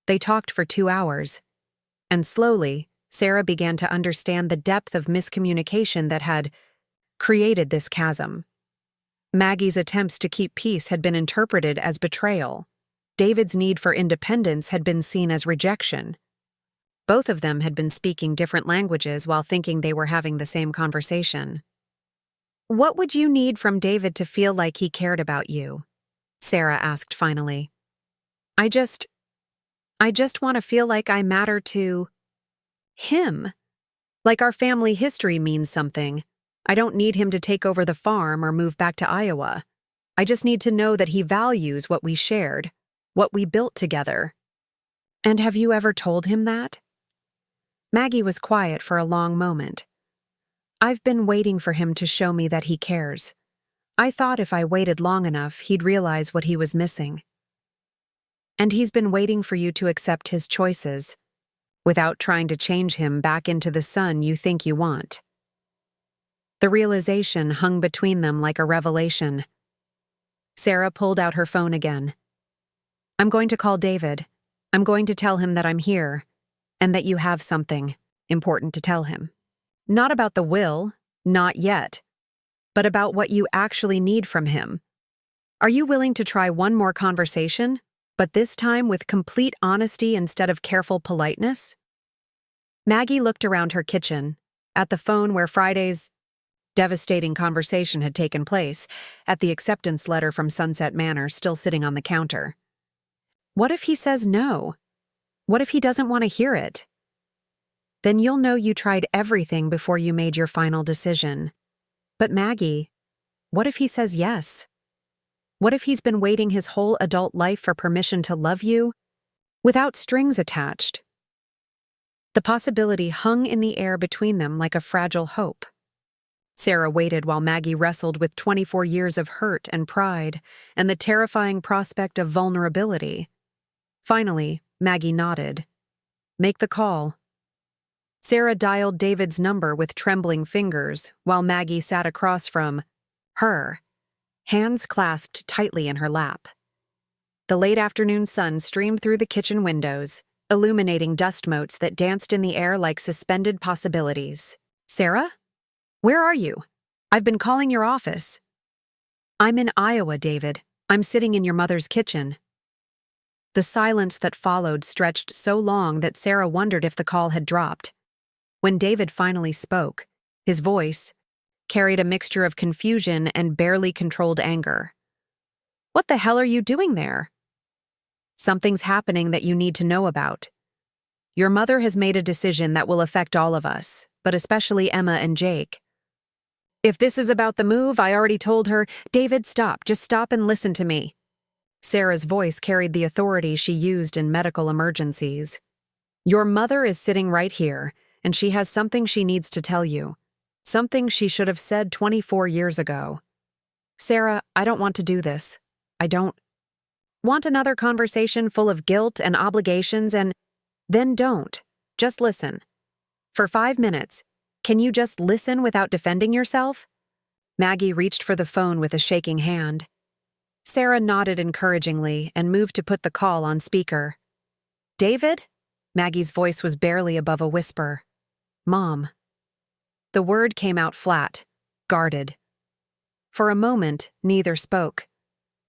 [SPEAKER 1] They talked for 2 hours, and slowly, Sarah began to understand the depth of miscommunication that had created this chasm. Maggie's attempts to keep peace had been interpreted as betrayal. David's need for independence had been seen as rejection. Both of them had been speaking different languages while thinking they were having the same conversation. "What would you need from David to feel like he cared about you?" Sarah asked finally. I just want to feel like I matter to him. Like our family history means something. I don't need him to take over the farm or move back to Iowa. I just need to know that he values what we shared, what we built together." "And have you ever told him that?" Maggie was quiet for a long moment. "I've been waiting for him to show me that he cares. I thought if I waited long enough, he'd realize what he was missing. And he's been waiting for you to accept his choices, without trying to change him back into the son you think you want." The realization hung between them like a revelation. Sarah pulled out her phone again. "I'm going to call David. I'm going to tell him that I'm here, and that you have something important to tell him. Not about the will, not yet, but about what you actually need from him. Are you willing to try one more conversation, but this time with complete honesty instead of careful politeness?" Maggie looked around her kitchen, at the phone where Friday's devastating conversation had taken place, at the acceptance letter from Sunset Manor still sitting on the counter. What if he says no? What if he doesn't want to hear it? Then you'll know you tried everything before you made your final decision. But Maggie, what if he says yes? What if he's been waiting his whole adult life for permission to love you, without strings attached? The possibility hung in the air between them like a fragile hope. Sarah waited while Maggie wrestled with 24 years of hurt and pride and the terrifying prospect of vulnerability. Finally, Maggie nodded. "Make the call." Sarah dialed David's number with trembling fingers while Maggie sat across from her, hands clasped tightly in her lap. The late afternoon sun streamed through the kitchen windows, illuminating dust motes that danced in the air like suspended possibilities. "Sarah? Where are you? I've been calling your office." "I'm in Iowa, David. I'm sitting in your mother's kitchen." The silence that followed stretched so long that Sarah wondered if the call had dropped. When David finally spoke, his voice carried a mixture of confusion and barely controlled anger. "What the hell are you doing there?" "Something's happening that you need to know about. Your mother has made a decision that will affect all of us, but especially Emma and Jake." "If this is about the move, I already told her." "David, stop. Just stop and listen to me." Sarah's voice carried the authority she used in medical emergencies. "Your mother is sitting right here, and she has something she needs to tell you. Something she should have said 24 years ago." "Sarah, I don't want to do this. I don't want another conversation full of guilt and obligations and—" "Then don't. Just listen. For 5 minutes. Can you just listen without defending yourself?" Maggie reached for the phone with a shaking hand. Sarah nodded encouragingly and moved to put the call on speaker. "David?" Maggie's voice was barely above a whisper. "Mom." The word came out flat, guarded. For a moment, neither spoke.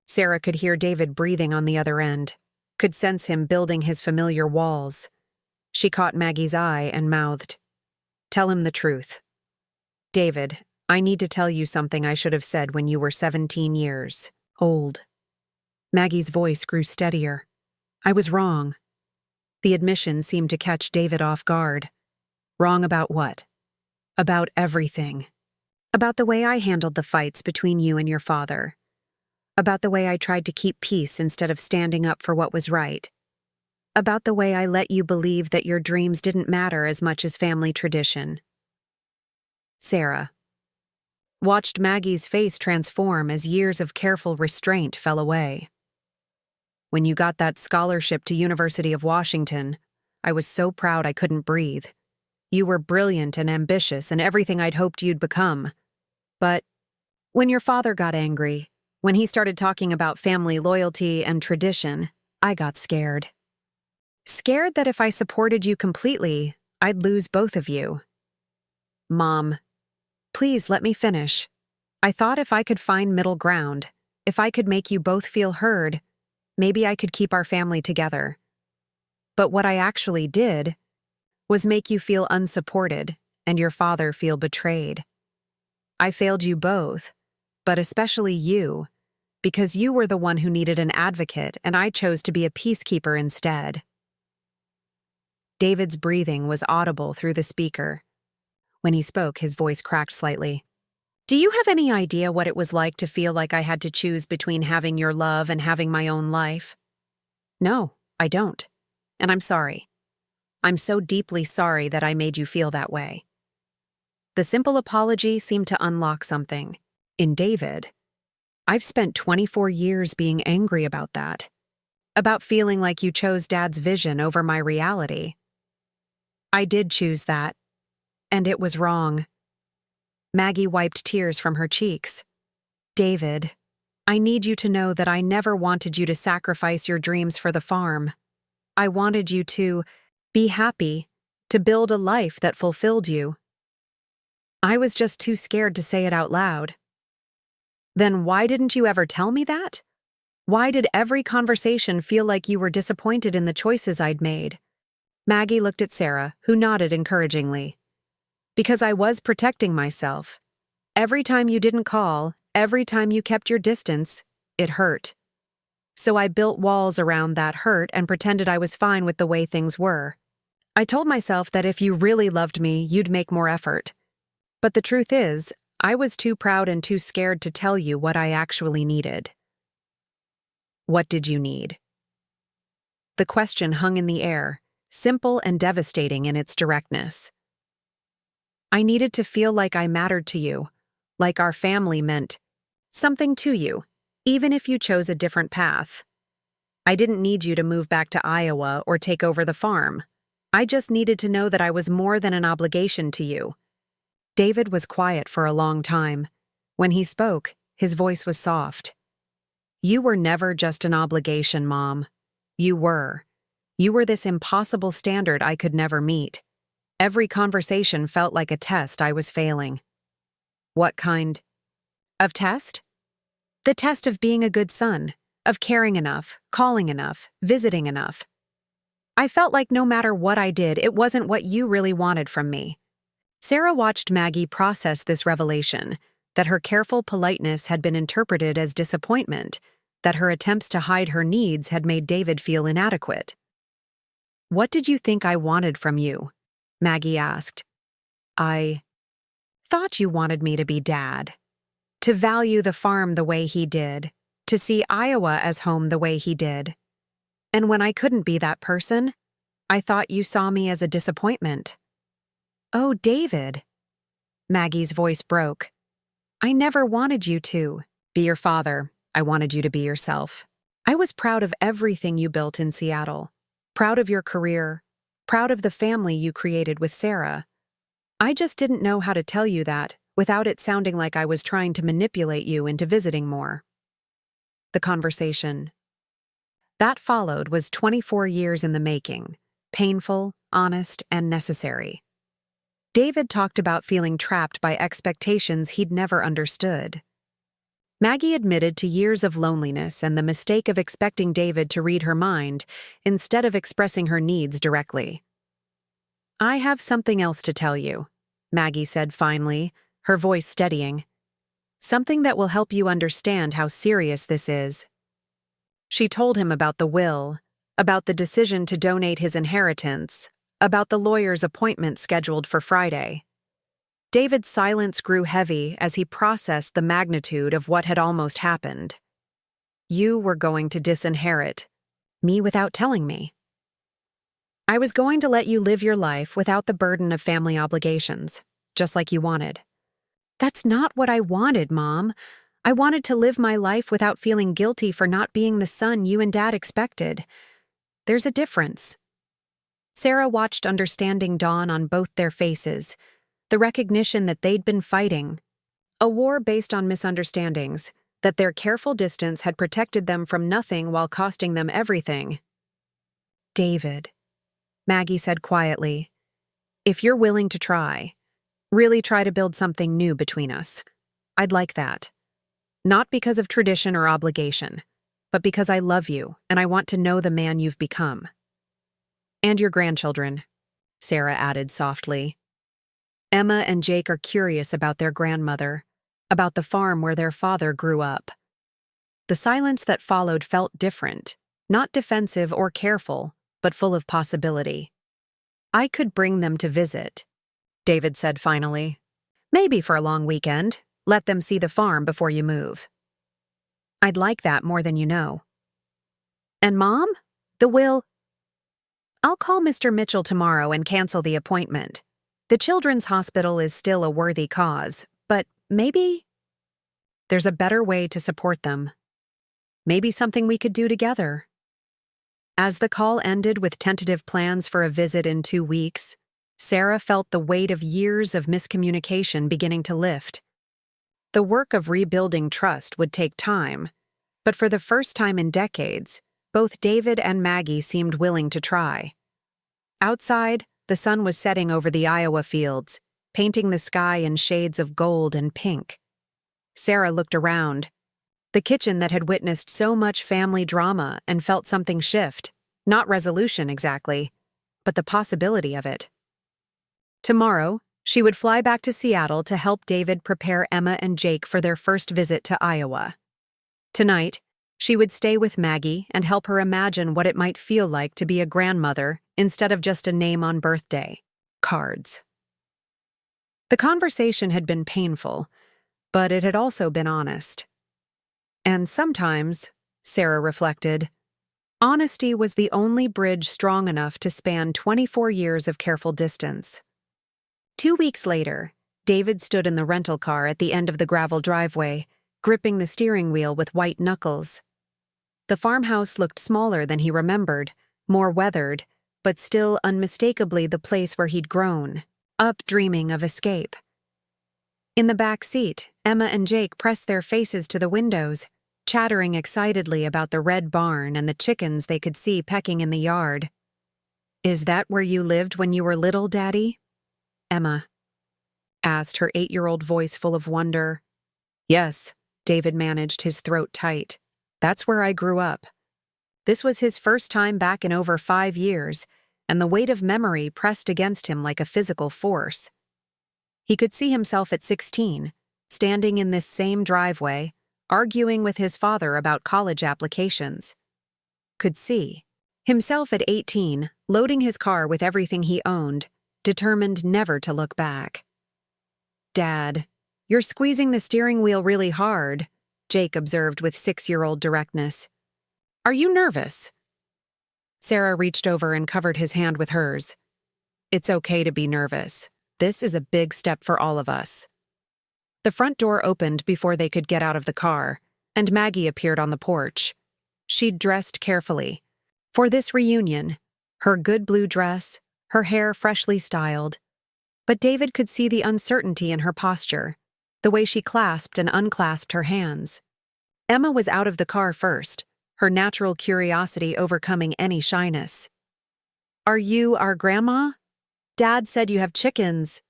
[SPEAKER 1] Sarah could hear David breathing on the other end, could sense him building his familiar walls. She caught Maggie's eye and mouthed, "Tell him the truth." "David, I need to tell you something I should have said when you were 17 years old." Maggie's voice grew steadier. "I was wrong." The admission seemed to catch David off guard. "Wrong about what?" "About everything. About the way I handled the fights between you and your father. About the way I tried to keep peace instead of standing up for what was right. About the way I let you believe that your dreams didn't matter as much as family tradition." Sarah watched Maggie's face transform as years of careful restraint fell away. "When you got that scholarship to University of Washington, I was so proud I couldn't breathe. You were brilliant and ambitious and everything I'd hoped you'd become. But when your father got angry, when he started talking about family loyalty and tradition, I got scared. Scared that if I supported you completely, I'd lose both of you." "Mom, please let me finish. I thought if I could find middle ground, if I could make you both feel heard, maybe I could keep our family together. But what I actually did was make you feel unsupported and your father feel betrayed. I failed you both, but especially you, because you were the one who needed an advocate and I chose to be a peacekeeper instead." David's breathing was audible through the speaker. When he spoke, his voice cracked slightly. "Do you have any idea what it was like to feel like I had to choose between having your love and having my own life?" "No, I don't. And I'm sorry. I'm so deeply sorry that I made you feel that way." The simple apology seemed to unlock something. In David, "I've spent 24 years being angry about that. About feeling like you chose Dad's vision over my reality. I did choose that. And it was wrong." Maggie wiped tears from her cheeks. "David, I need you to know that I never wanted you to sacrifice your dreams for the farm. I wanted you to be happy, to build a life that fulfilled you. I was just too scared to say it out loud." "Then why didn't you ever tell me that? Why did every conversation feel like you were disappointed in the choices I'd made?" Maggie looked at Sarah, who nodded encouragingly. "Because I was protecting myself. Every time you didn't call, every time you kept your distance, it hurt. So I built walls around that hurt and pretended I was fine with the way things were. I told myself that if you really loved me, you'd make more effort. But the truth is, I was too proud and too scared to tell you what I actually needed." "What did you need?" The question hung in the air, simple and devastating in its directness. I needed to feel like I mattered to you, like our family meant something to you, even if you chose a different path. I didn't need you to move back to Iowa or take over the farm. I just needed to know that I was more than an obligation to you. David was quiet for a long time. When he spoke, his voice was soft. You were never just an obligation, Mom. You were. You were this impossible standard I could never meet. Every conversation felt like a test I was failing. What kind of test? The test of being a good son, of caring enough, calling enough, visiting enough. I felt like no matter what I did, it wasn't what you really wanted from me. Sarah watched Maggie process this revelation, that her careful politeness had been interpreted as disappointment, that her attempts to hide her needs had made David feel inadequate. What did you think I wanted from you? Maggie asked. I thought you wanted me to be Dad, to value the farm the way he did, to see Iowa as home the way he did. And when I couldn't be that person, I thought you saw me as a disappointment. Oh, David. Maggie's voice broke. I never wanted you to be your father. I wanted you to be yourself. I was proud of everything you built in Seattle, proud of your career, proud of the family you created with Sarah. I just didn't know how to tell you that without it sounding like I was trying to manipulate you into visiting more. The conversation that followed was 24 years in the making, painful, honest, and necessary. David talked about feeling trapped by expectations he'd never understood. Maggie admitted to years of loneliness and the mistake of expecting David to read her mind instead of expressing her needs directly. I have something else to tell you, Maggie said finally, her voice steadying. Something that will help you understand how serious this is. She told him about the will, about the decision to donate his inheritance, about the lawyer's appointment scheduled for Friday. David's silence grew heavy as he processed the magnitude of what had almost happened. You were going to disinherit me without telling me. I was going to let you live your life without the burden of family obligations, just like you wanted. That's not what I wanted, Mom. I wanted to live my life without feeling guilty for not being the son you and Dad expected. There's a difference. Sarah watched understanding dawn on both their faces, the recognition that they'd been fighting, a war based on misunderstandings, that their careful distance had protected them from nothing while costing them everything. David, Maggie said quietly, if you're willing to try, really try to build something new between us, I'd like that. Not because of tradition or obligation, but because I love you and I want to know the man you've become. And your grandchildren, Sarah added softly. Emma and Jake are curious about their grandmother, about the farm where their father grew up. The silence that followed felt different, not defensive or careful, but full of possibility. I could bring them to visit, David said finally. Maybe for a long weekend. Let them see the farm before you move. I'd like that more than you know. And Mom? The will? I'll call Mr. Mitchell tomorrow and cancel the appointment. The Children's Hospital is still a worthy cause, but maybe there's a better way to support them. Maybe something we could do together. As the call ended with tentative plans for a visit in 2 weeks, Sarah felt the weight of years of miscommunication beginning to lift. The work of rebuilding trust would take time, but for the first time in decades, both David and Maggie seemed willing to try. Outside, the sun was setting over the Iowa fields, painting the sky in shades of gold and pink. Sarah looked around. The kitchen that had witnessed so much family drama and felt something shift, not resolution exactly, but the possibility of it. Tomorrow, she would fly back to Seattle to help David prepare Emma and Jake for their first visit to Iowa. Tonight, she would stay with Maggie and help her imagine what it might feel like to be a grandmother instead of just a name on birthday cards. The conversation had been painful, but it had also been honest. And sometimes, Sarah reflected, Honesty was the only bridge strong enough to span 24 years of careful distance. 2 weeks later, David stood in the rental car at the end of the gravel driveway, gripping the steering wheel with white knuckles. The farmhouse looked smaller than he remembered, more weathered, but still unmistakably the place where he'd grown, up dreaming of escape. In the back seat, Emma and Jake pressed their faces to the windows, chattering excitedly about the red barn and the chickens they could see pecking in the yard. "Is that where you lived when you were little, Daddy?" Emma asked, her 8-year-old voice full of wonder. "Yes," David managed, his throat tight. "That's where I grew up." This was his first time back in over 5 years, and the weight of memory pressed against him like a physical force. He could see himself at 16, standing in this same driveway, arguing with his father about college applications. Could see himself at 18, loading his car with everything he owned, determined never to look back. "Dad, you're squeezing the steering wheel really hard," Jake observed with 6-year-old directness. "Are you nervous?" Sarah reached over and covered his hand with hers. "It's okay to be nervous. This is a big step for all of us." The front door opened before they could get out of the car, and Maggie appeared on the porch. She'd dressed carefully. For this reunion, her good blue dress, her hair freshly styled. But David could see the uncertainty in her posture, the way she clasped and unclasped her hands. Emma was out of the car first, her natural curiosity overcoming any shyness. "Are you our grandma? Dad said you have chickens."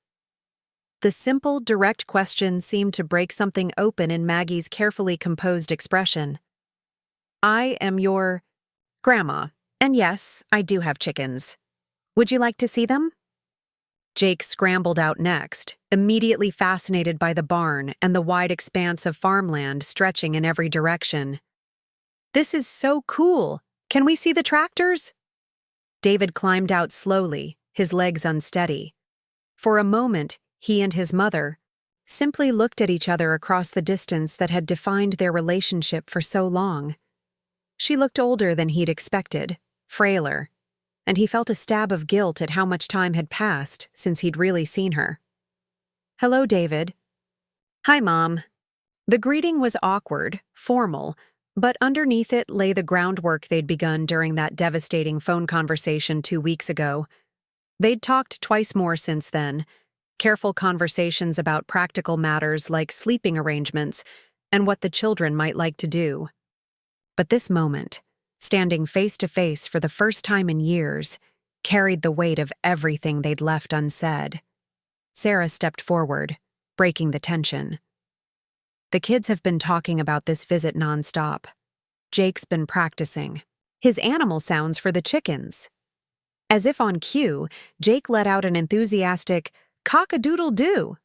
[SPEAKER 1] The simple, direct question seemed to break something open in Maggie's carefully composed expression. "I am your grandma, and yes, I do have chickens. Would you like to see them?" Jake scrambled out next, immediately fascinated by the barn and the wide expanse of farmland stretching in every direction. "This is so cool! Can we see the tractors?" David climbed out slowly, his legs unsteady. For a moment, he and his mother simply looked at each other across the distance that had defined their relationship for so long. She looked older than he'd expected, frailer, and he felt a stab of guilt at how much time had passed since he'd really seen her. "Hello, David." "Hi, Mom." The greeting was awkward, formal, but underneath it lay the groundwork they'd begun during that devastating phone conversation 2 weeks ago. They'd talked twice more since then, careful conversations about practical matters like sleeping arrangements and what the children might like to do. But this moment, standing face to face for the first time in years, carried the weight of everything they'd left unsaid. Sarah stepped forward, breaking the tension. "The kids have been talking about this visit nonstop. Jake's been practicing his animal sounds for the chickens." As if on cue, Jake let out an enthusiastic cock-a-doodle-doo.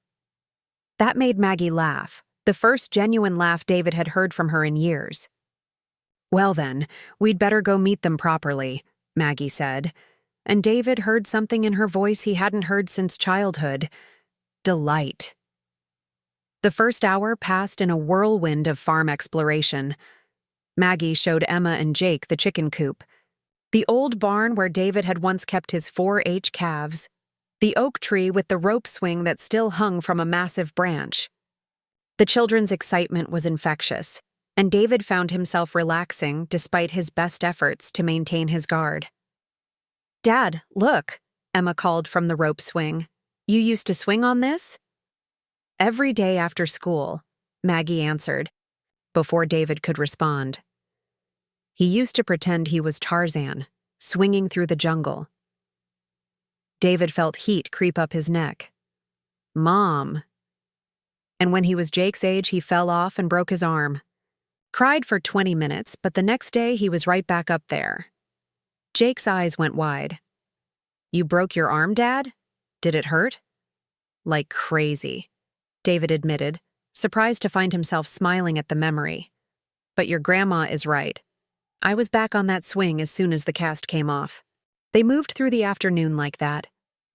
[SPEAKER 1] That made Maggie laugh, the first genuine laugh David had heard from her in years. "Well then, we'd better go meet them properly," Maggie said, and David heard something in her voice he hadn't heard since childhood: delight. The first hour passed in a whirlwind of farm exploration. Maggie showed Emma and Jake the chicken coop, the old barn where David had once kept his 4-H calves, the oak tree with the rope swing that still hung from a massive branch. The children's excitement was infectious, and David found himself relaxing despite his best efforts to maintain his guard. "Dad, look," Emma called from the rope swing. "You used to swing on this?" "Every day after school," Maggie answered, before David could respond. He used to pretend he was Tarzan, swinging through the jungle. David felt heat creep up his neck. "Mom." And when he was Jake's age, he fell off and broke his arm. Cried for 20 minutes, but the next day he was right back up there. Jake's eyes went wide. "You broke your arm, Dad? Did it hurt?" "Like crazy," David admitted, surprised to find himself smiling at the memory. "But your grandma is right. I was back on that swing as soon as the cast came off." They moved through the afternoon like that,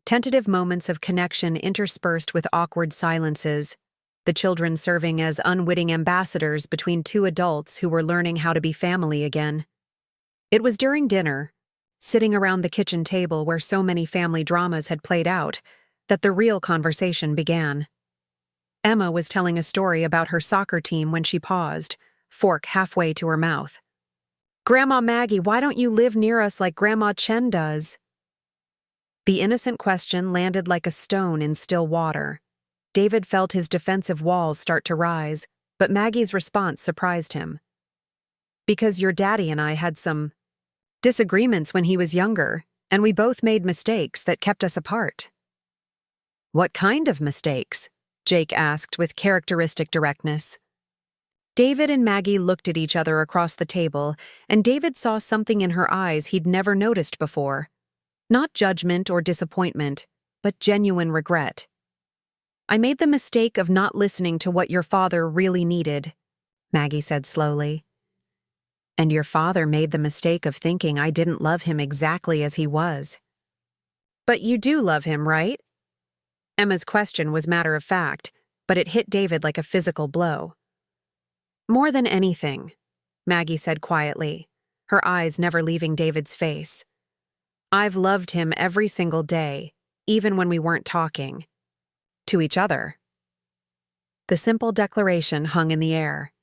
[SPEAKER 1] tentative moments of connection interspersed with awkward silences, the children serving as unwitting ambassadors between two adults who were learning how to be family again. It was during dinner, sitting around the kitchen table where so many family dramas had played out, that the real conversation began. Emma was telling a story about her soccer team when she paused, fork halfway to her mouth. "Grandma Maggie, why don't you live near us like Grandma Chen does?" The innocent question landed like a stone in still water. David felt his defensive walls start to rise, but Maggie's response surprised him. "Because your daddy and I had some disagreements when he was younger, and we both made mistakes that kept us apart." "What kind of mistakes?" Jake asked with characteristic directness. David and Maggie looked at each other across the table, and David saw something in her eyes he'd never noticed before. Not judgment or disappointment, but genuine regret. "I made the mistake of not listening to what your father really needed," Maggie said slowly. "And your father made the mistake of thinking I didn't love him exactly as he was." "But you do love him, right?" Emma's question was matter of fact, but it hit David like a physical blow. "More than anything," Maggie said quietly, her eyes never leaving David's face. "I've loved him every single day, even when we weren't talking. To each other." The simple declaration hung in the air.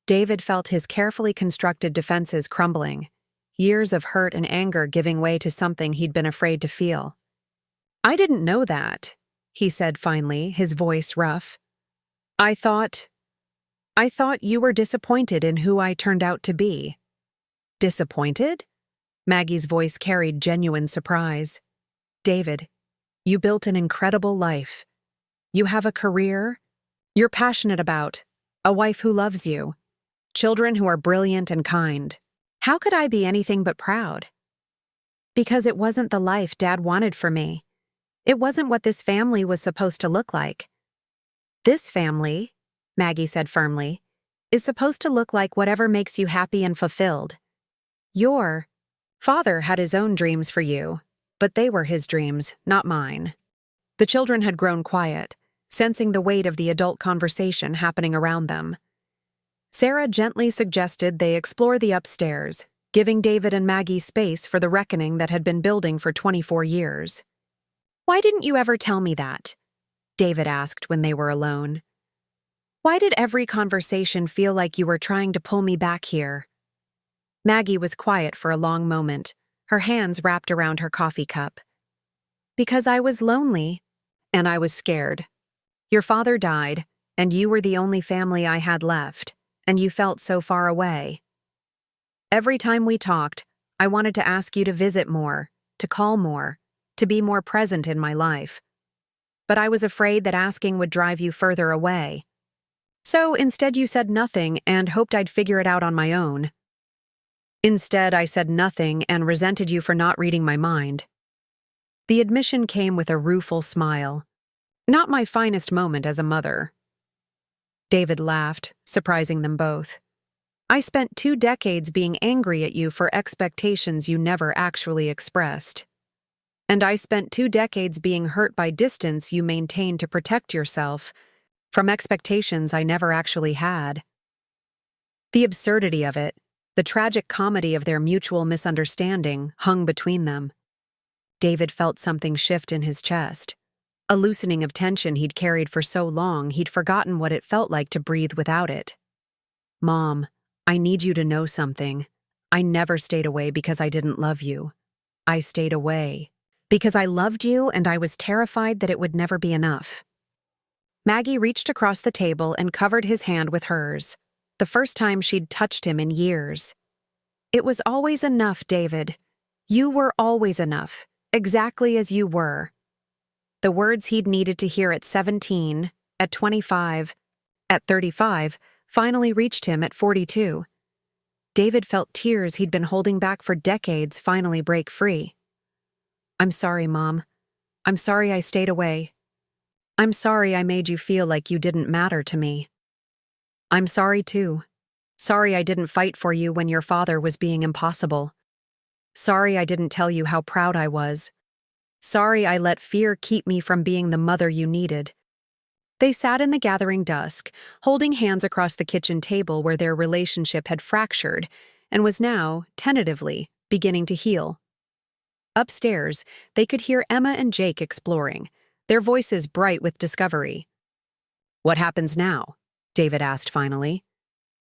[SPEAKER 1] David felt his carefully constructed defenses crumbling, years of hurt and anger giving way to something he'd been afraid to feel. "I didn't know that," he said finally, his voice rough. I thought you were disappointed in who I turned out to be." "Disappointed?" Maggie's voice carried genuine surprise. "David, you built an incredible life. You have a career you're passionate about, a wife who loves you, children who are brilliant and kind. How could I be anything but proud?" "Because it wasn't the life Dad wanted for me. It wasn't what this family was supposed to look like." "This family," Maggie said firmly, "is supposed to look like whatever makes you happy and fulfilled. Your father had his own dreams for you, but they were his dreams, not mine." The children had grown quiet, sensing the weight of the adult conversation happening around them. Sarah gently suggested they explore the upstairs, giving David and Maggie space for the reckoning that had been building for 24 years. "Why didn't you ever tell me that?" David asked when they were alone. "Why did every conversation feel like you were trying to pull me back here?" Maggie was quiet for a long moment, her hands wrapped around her coffee cup. "Because I was lonely, and I was scared. Your father died, and you were the only family I had left, and you felt so far away. Every time we talked, I wanted to ask you to visit more, to call more, to be more present in my life. But I was afraid that asking would drive you further away. So instead you said nothing and hoped I'd figure it out on my own. Instead, I said nothing and resented you for not reading my mind." The admission came with a rueful smile. "Not my finest moment as a mother." David laughed, surprising them both. "I spent 2 decades being angry at you for expectations you never actually expressed. And I spent 2 decades being hurt by distance you maintained to protect yourself from expectations I never actually had." The absurdity of it, the tragic comedy of their mutual misunderstanding, hung between them. David felt something shift in his chest, a loosening of tension he'd carried for so long he'd forgotten what it felt like to breathe without it. "Mom, I need you to know something. I never stayed away because I didn't love you. I stayed away because I loved you and I was terrified that it would never be enough." Maggie reached across the table and covered his hand with hers, the first time she'd touched him in years. "It was always enough, David. You were always enough, exactly as you were." The words he'd needed to hear at 17, at 25, at 35, finally reached him at 42. David felt tears he'd been holding back for decades finally break free. "I'm sorry, Mom. I'm sorry I stayed away. I'm sorry I made you feel like you didn't matter to me. I'm sorry too. Sorry I didn't fight for you when your father was being impossible. Sorry I didn't tell you how proud I was. Sorry I let fear keep me from being the mother you needed." They sat in the gathering dusk, holding hands across the kitchen table where their relationship had fractured, and was now, tentatively, beginning to heal. Upstairs, they could hear Emma and Jake exploring, their voices bright with discovery. "What happens now?" David asked finally.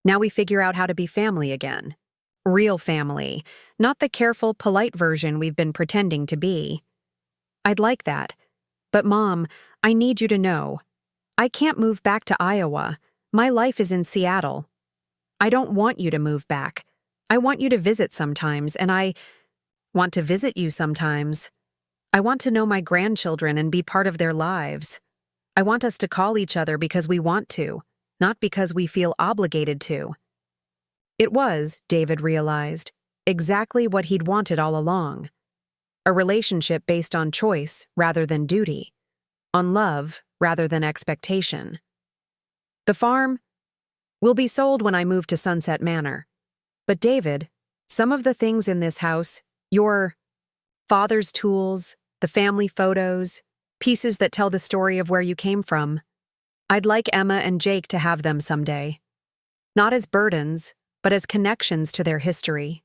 [SPEAKER 1] "Now we figure out how to be family again. Real family, not the careful, polite version we've been pretending to be." "I'd like that. But Mom, I need you to know. I can't move back to Iowa. My life is in Seattle. I don't want you to move back. I want you to visit sometimes, and I want to visit you sometimes. I want to know my grandchildren and be part of their lives. I want us to call each other because we want to, not because we feel obligated to." It was, David realized, exactly what he'd wanted all along. A relationship based on choice rather than duty, on love rather than expectation. "The farm will be sold when I move to Sunset Manor. But David, some of the things in this house, your father's tools, the family photos, pieces that tell the story of where you came from, I'd like Emma and Jake to have them someday. Not as burdens, but as connections to their history."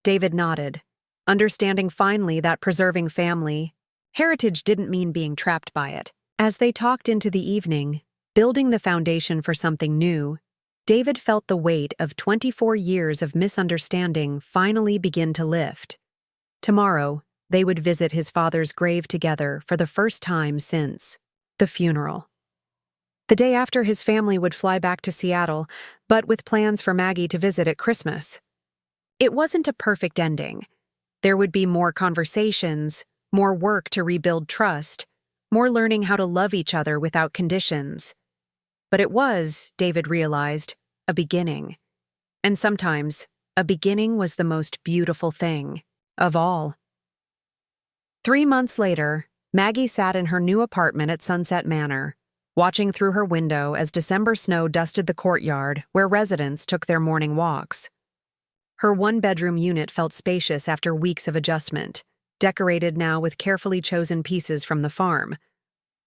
[SPEAKER 1] David nodded, understanding finally that preserving family heritage didn't mean being trapped by it. As they talked into the evening, building the foundation for something new, David felt the weight of 24 years of misunderstanding finally begin to lift. Tomorrow, they would visit his father's grave together for the first time since the funeral. The day after, his family would fly back to Seattle, but with plans for Maggie to visit at Christmas. It wasn't a perfect ending. There would be more conversations, more work to rebuild trust, more learning how to love each other without conditions. But it was, David realized, a beginning. And sometimes, a beginning was the most beautiful thing of all. 3 months later, Maggie sat in her new apartment at Sunset Manor, watching through her window as December snow dusted the courtyard where residents took their morning walks. Her one-bedroom unit felt spacious after weeks of adjustment, decorated now with carefully chosen pieces from the farm.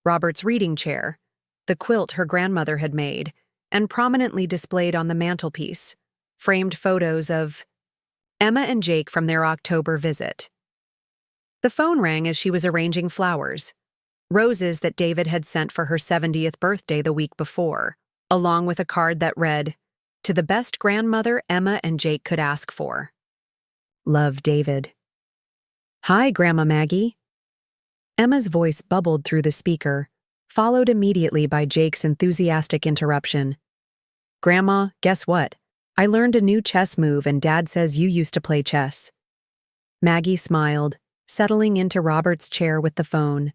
[SPEAKER 1] Robert's reading chair, the quilt her grandmother had made, and prominently displayed on the mantelpiece, framed photos of Emma and Jake from their October visit. The phone rang as she was arranging flowers, roses that David had sent for her 70th birthday the week before, along with a card that read, "To the best grandmother Emma and Jake could ask for. Love, David." "Hi, Grandma Maggie." Emma's voice bubbled through the speaker, followed immediately by Jake's enthusiastic interruption. "Grandma, guess what? I learned a new chess move and Dad says you used to play chess." Maggie smiled, settling into Robert's chair with the phone.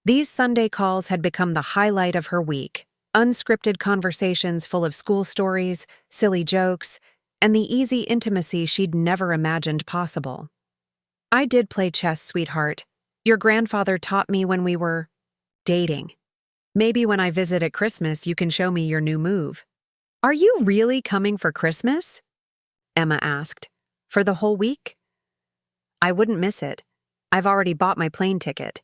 [SPEAKER 1] These Sunday calls had become the highlight of her week. Unscripted conversations full of school stories, silly jokes, and the easy intimacy she'd never imagined possible. "I did play chess, sweetheart. Your grandfather taught me when we were dating. Maybe when I visit at Christmas you can show me your new move." "Are you really coming for Christmas?" Emma asked. "For the whole week?" "I wouldn't miss it. I've already bought my plane ticket."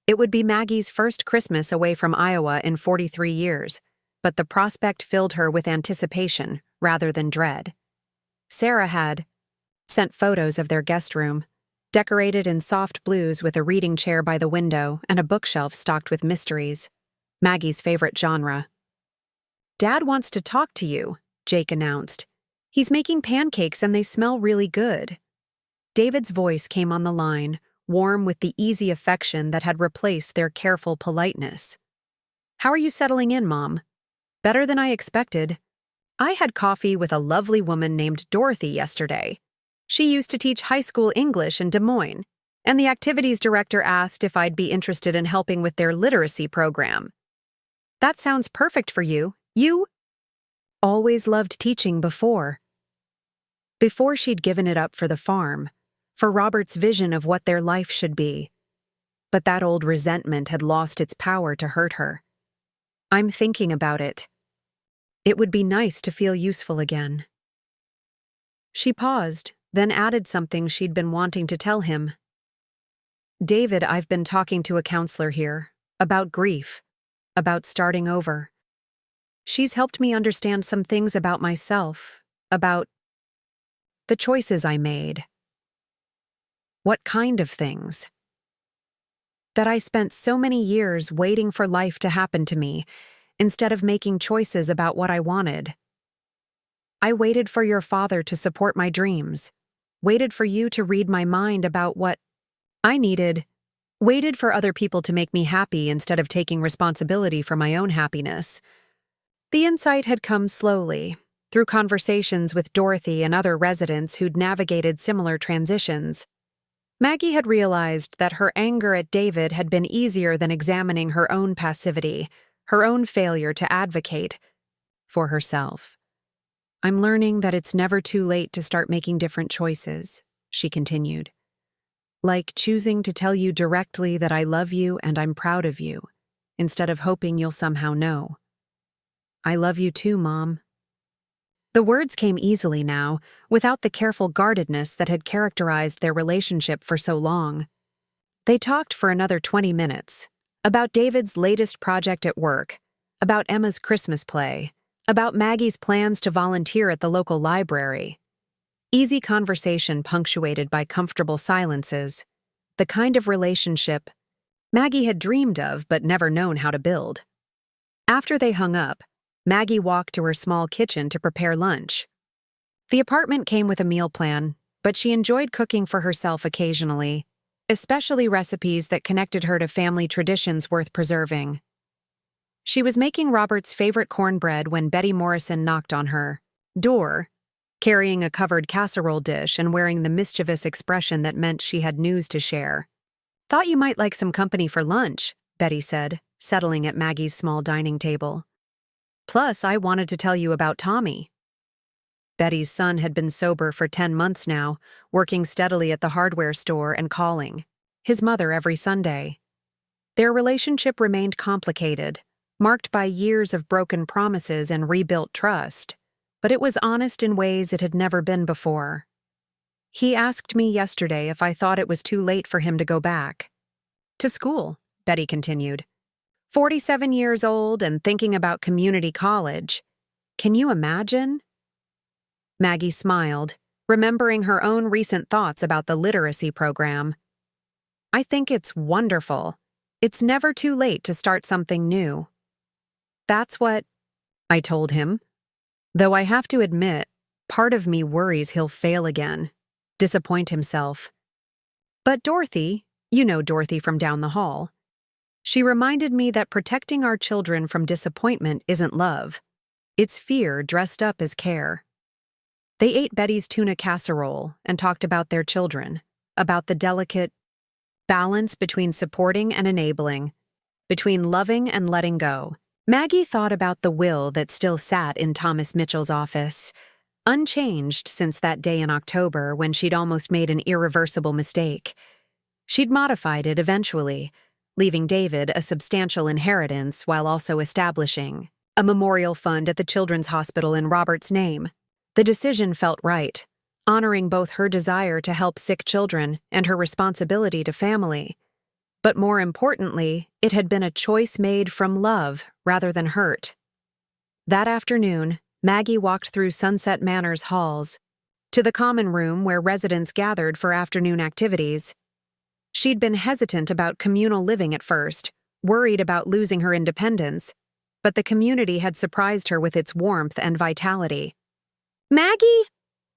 [SPEAKER 1] It would be Maggie's first Christmas away from Iowa in 43 years, but the prospect filled her with anticipation rather than dread. Sarah had sent photos of their guest room, decorated in soft blues with a reading chair by the window and a bookshelf stocked with mysteries, Maggie's favorite genre. "Dad wants to talk to you," Jake announced. "He's making pancakes and they smell really good." David's voice came on the line, warm with the easy affection that had replaced their careful politeness. "How are you settling in, Mom?" "Better than I expected. I had coffee with a lovely woman named Dorothy yesterday. She used to teach high school English in Des Moines, and the activities director asked if I'd be interested in helping with their literacy program." "That sounds perfect for you. You always loved teaching before." Before she'd given it up for the farm, for Robert's vision of what their life should be. But that old resentment had lost its power to hurt her. "I'm thinking about it. It would be nice to feel useful again." She paused, then added something she'd been wanting to tell him. "David, I've been talking to a counselor here, about grief, about starting over. She's helped me understand some things about myself, about The choices I made. What kind of things? That I spent so many years waiting for life to happen to me, instead of making choices about what I wanted. I waited for your father to support my dreams, waited for you to read my mind about what I needed, waited for other people to make me happy instead of taking responsibility for my own happiness. The insight had come slowly, through conversations with Dorothy and other residents who'd navigated similar transitions. Maggie had realized that her anger at David had been easier than examining her own passivity, her own failure to advocate for herself. I'm learning that it's never too late to start making different choices, she continued. Like choosing to tell you directly that I love you and I'm proud of you, instead of hoping you'll somehow know. I love you too, Mom. The words came easily now, without the careful guardedness that had characterized their relationship for so long. They talked for another 20 minutes, about David's latest project at work, about Emma's Christmas play, about Maggie's plans to volunteer at the local library. Easy conversation punctuated by comfortable silences, the kind of relationship Maggie had dreamed of but never known how to build. After they hung up, Maggie walked to her small kitchen to prepare lunch. The apartment came with a meal plan, but she enjoyed cooking for herself occasionally, especially recipes that connected her to family traditions worth preserving. She was making Robert's favorite cornbread when Betty Morrison knocked on her door, carrying a covered casserole dish and wearing the mischievous expression that meant she had news to share. "Thought you might like some company for lunch," Betty said, settling at Maggie's small dining table. "Plus, I wanted to tell you about Tommy." Betty's son had been sober for 10 months now, working steadily at the hardware store and calling his mother every Sunday. Their relationship remained complicated, marked by years of broken promises and rebuilt trust, but it was honest in ways it had never been before. "He asked me yesterday if I thought it was too late for him to go back to school," Betty continued. 47 years old and thinking about community college. Can you imagine? Maggie smiled, remembering her own recent thoughts about the literacy program. "I think it's wonderful. It's never too late to start something new." "That's what I told him. Though I have to admit, part of me worries he'll fail again, disappoint himself. But Dorothy, you know Dorothy from down the hall, she reminded me that protecting our children from disappointment isn't love. It's fear dressed up as care." They ate Betty's tuna casserole and talked about their children, about the delicate balance between supporting and enabling, between loving and letting go. Maggie thought about the will that still sat in Thomas Mitchell's office, unchanged since that day in October when she'd almost made an irreversible mistake. She'd modified it eventually, leaving David a substantial inheritance while also establishing a memorial fund at the Children's Hospital in Robert's name. The decision felt right, honoring both her desire to help sick children and her responsibility to family. But more importantly, it had been a choice made from love rather than hurt. That afternoon, Maggie walked through Sunset Manor's halls to the common room where residents gathered for afternoon activities. She'd been hesitant about communal living at first, worried about losing her independence, but the community had surprised her with its warmth and vitality. "Maggie?"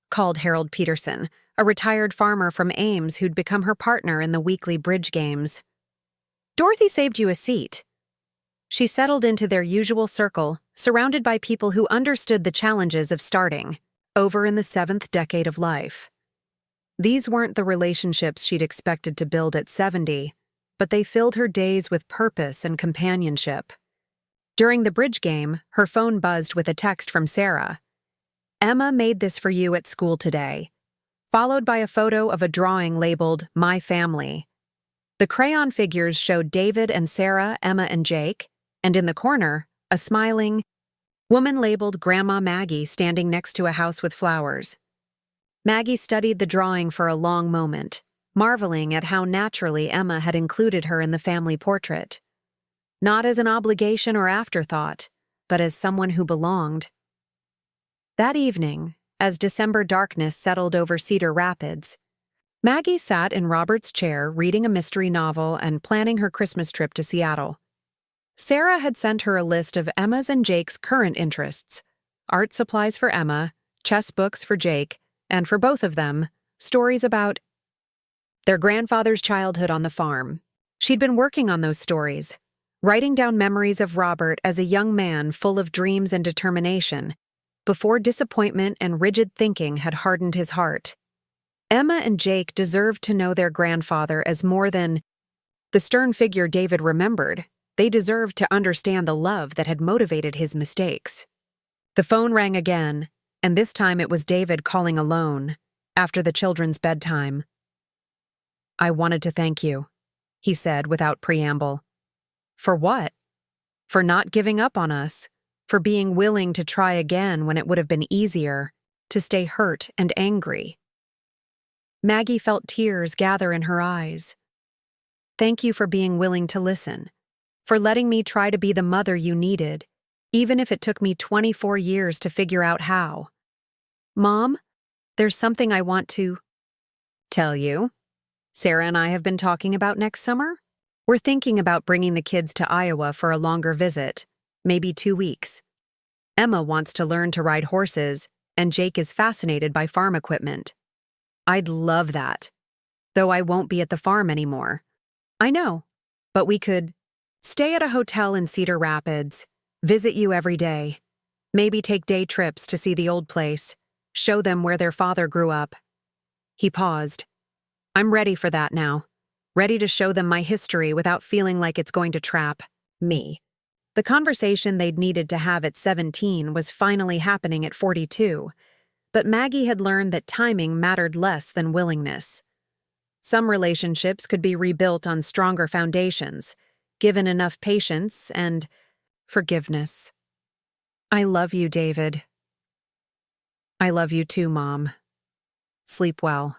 [SPEAKER 1] called Harold Patterson, a retired farmer from Ames who'd become her partner in the weekly bridge games. "Dorothy saved you a seat." She settled into their usual circle, surrounded by people who understood the challenges of starting over in the 7th decade of life. These weren't the relationships she'd expected to build at 70, but they filled her days with purpose and companionship. During the bridge game, her phone buzzed with a text from Sarah. "Emma made this for you at school today," followed by a photo of a drawing labeled "My Family." The crayon figures showed David and Sarah, Emma and Jake, and in the corner, a smiling woman labeled Grandma Maggie standing next to a house with flowers. Maggie studied the drawing for a long moment, marveling at how naturally Emma had included her in the family portrait. Not as an obligation or afterthought, but as someone who belonged. That evening, as December darkness settled over Cedar Rapids. Maggie sat in Robert's chair reading a mystery novel and planning her Christmas trip to Seattle. Sarah had sent her a list of Emma's and Jake's current interests: art supplies for Emma, chess books for Jake, and for both of them, stories about their grandfather's childhood on the farm. She'd been working on those stories, writing down memories of Robert as a young man full of dreams and determination, before disappointment and rigid thinking had hardened his heart. Emma and Jake deserved to know their grandfather as more than the stern figure David remembered. They deserved to understand the love that had motivated his mistakes. The phone rang again, and this time it was David calling alone, after the children's bedtime. "I wanted to thank you," he said without preamble. "For what?" "For not giving up on us, for being willing to try again when it would have been easier, to stay hurt and angry." Maggie felt tears gather in her eyes. "Thank you for being willing to listen, for letting me try to be the mother you needed, even if it took me 24 years to figure out how. Mom, there's something I want to tell you. Sarah and I have been talking about next summer. We're thinking about bringing the kids to Iowa for a longer visit, maybe 2 weeks. Emma wants to learn to ride horses, and Jake is fascinated by farm equipment. I'd love that, though I won't be at the farm anymore. I know, but we could stay at a hotel in Cedar Rapids, visit you every day, maybe take day trips to see the old place, show them where their father grew up." He paused. "I'm ready for that now, ready to show them my history without feeling like it's going to trap me." The conversation they'd needed to have at 17 was finally happening at 42, but Maggie had learned that timing mattered less than willingness. Some relationships could be rebuilt on stronger foundations, given enough patience and forgiveness. "I love you, David." "I love you too, Mom. Sleep well."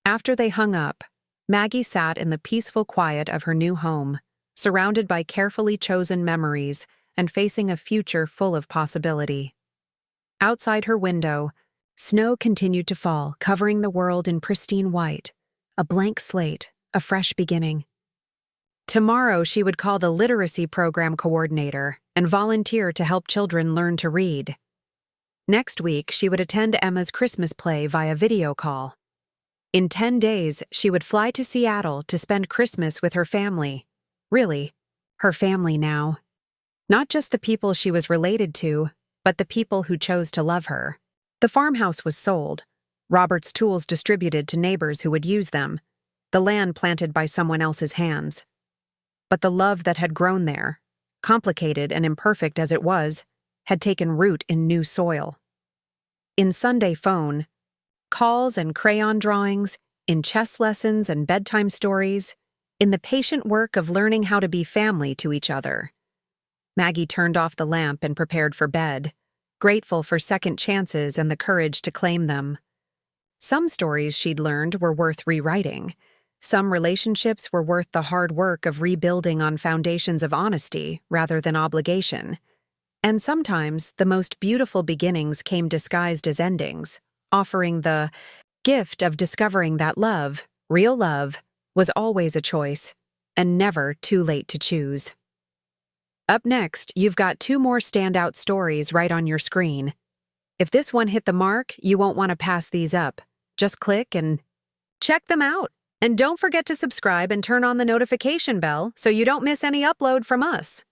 [SPEAKER 1] After they hung up, Maggie sat in the peaceful quiet of her new home, surrounded by carefully chosen memories and facing a future full of possibility. Outside her window, snow continued to fall, covering the world in pristine white, a blank slate, a fresh beginning. Tomorrow she would call the literacy program coordinator and volunteer to help children learn to read. Next week, she would attend Emma's Christmas play via video call. In 10 days, she would fly to Seattle to spend Christmas with her family. Really, her family now. Not just the people she was related to, but the people who chose to love her. The farmhouse was sold, Robert's tools distributed to neighbors who would use them, the land planted by someone else's hands. But the love that had grown there, complicated and imperfect as it was, had taken root in new soil. In Sunday phone, calls and crayon drawings, in chess lessons and bedtime stories, in the patient work of learning how to be family to each other. Maggie turned off the lamp and prepared for bed, grateful for second chances and the courage to claim them. Some stories she'd learned were worth rewriting. Some relationships were worth the hard work of rebuilding on foundations of honesty rather than obligation. And sometimes the most beautiful beginnings came disguised as endings, offering the gift of discovering that love, real love, was always a choice, and never too late to choose. Up next, you've got 2 more standout stories right on your screen. If this one hit the mark, you won't want to pass these up. Just click and check them out. And don't forget to subscribe and turn on the notification bell so you don't miss any upload from us.